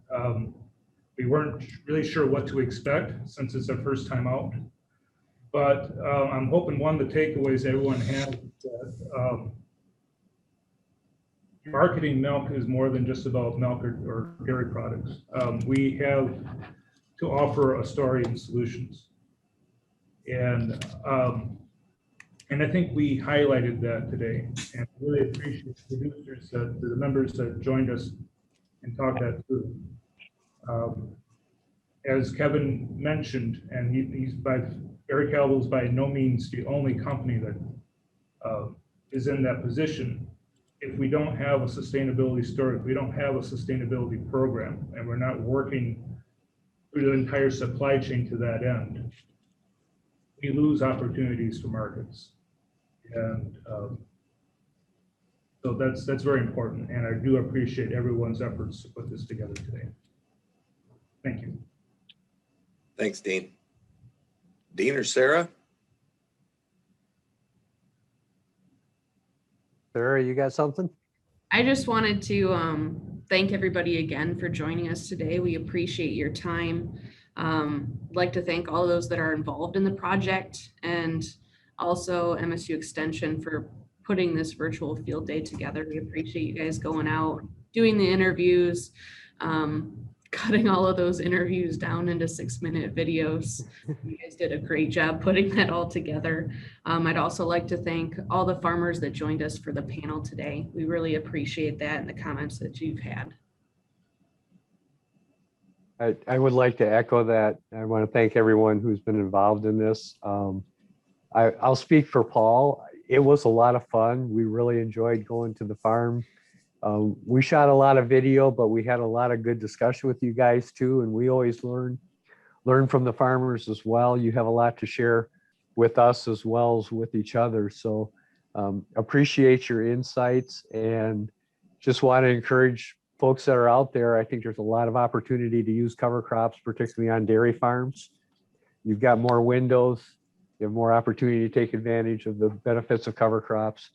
We weren't really sure what to expect since it's our first time out. But I'm hoping one of the takeaways everyone has that marketing milk is more than just about milk or dairy products. We have to offer a story and solutions. And I think we highlighted that today, and really appreciate the producers, the members that joined us and talked that through. As Kevin mentioned, and Barry Calvo is by no means the only company that is in that position. If we don't have a sustainability story, if we don't have a sustainability program, and we're not working through the entire supply chain to that end, we lose opportunities for markets. And so that's very important. And I do appreciate everyone's efforts to put this together today. Thank you. Thanks, Dean. Dean or Sarah? Sarah, you got something? I just wanted to thank everybody again for joining us today. We appreciate your time. I'd like to thank all of those that are involved in the project, and also MSU Extension for putting this virtual field day together. We appreciate you guys going out, doing the interviews, cutting all of those interviews down into 6-minute videos. You guys did a great job putting that all together. I'd also like to thank all the farmers that joined us for the panel today. We really appreciate that and the comments that you've had. I would like to echo that. I want to thank everyone who's been involved in this. I'll speak for Paul. It was a lot of fun. We really enjoyed going to the farm. We shot a lot of video, but we had a lot of good discussion with you guys too. And we always learn from the farmers as well. You have a lot to share with us as well as with each other. So appreciate your insights, and just want to encourage folks that are out there. I think there's a lot of opportunity to use cover crops, particularly on dairy farms. You've got more windows, you have more opportunity to take advantage of the benefits of cover crops.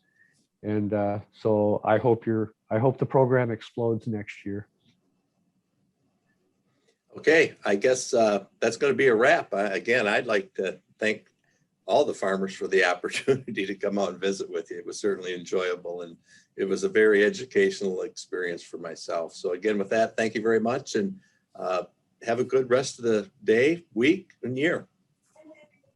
And so I hope the program explodes next year. Okay, I guess that's going to be a wrap. Again, I'd like to thank all the farmers for the opportunity to come out and visit with you. It was certainly enjoyable, and it was a very educational experience for myself. So again, with that, thank you very much, and have a good rest of the day, week, and year.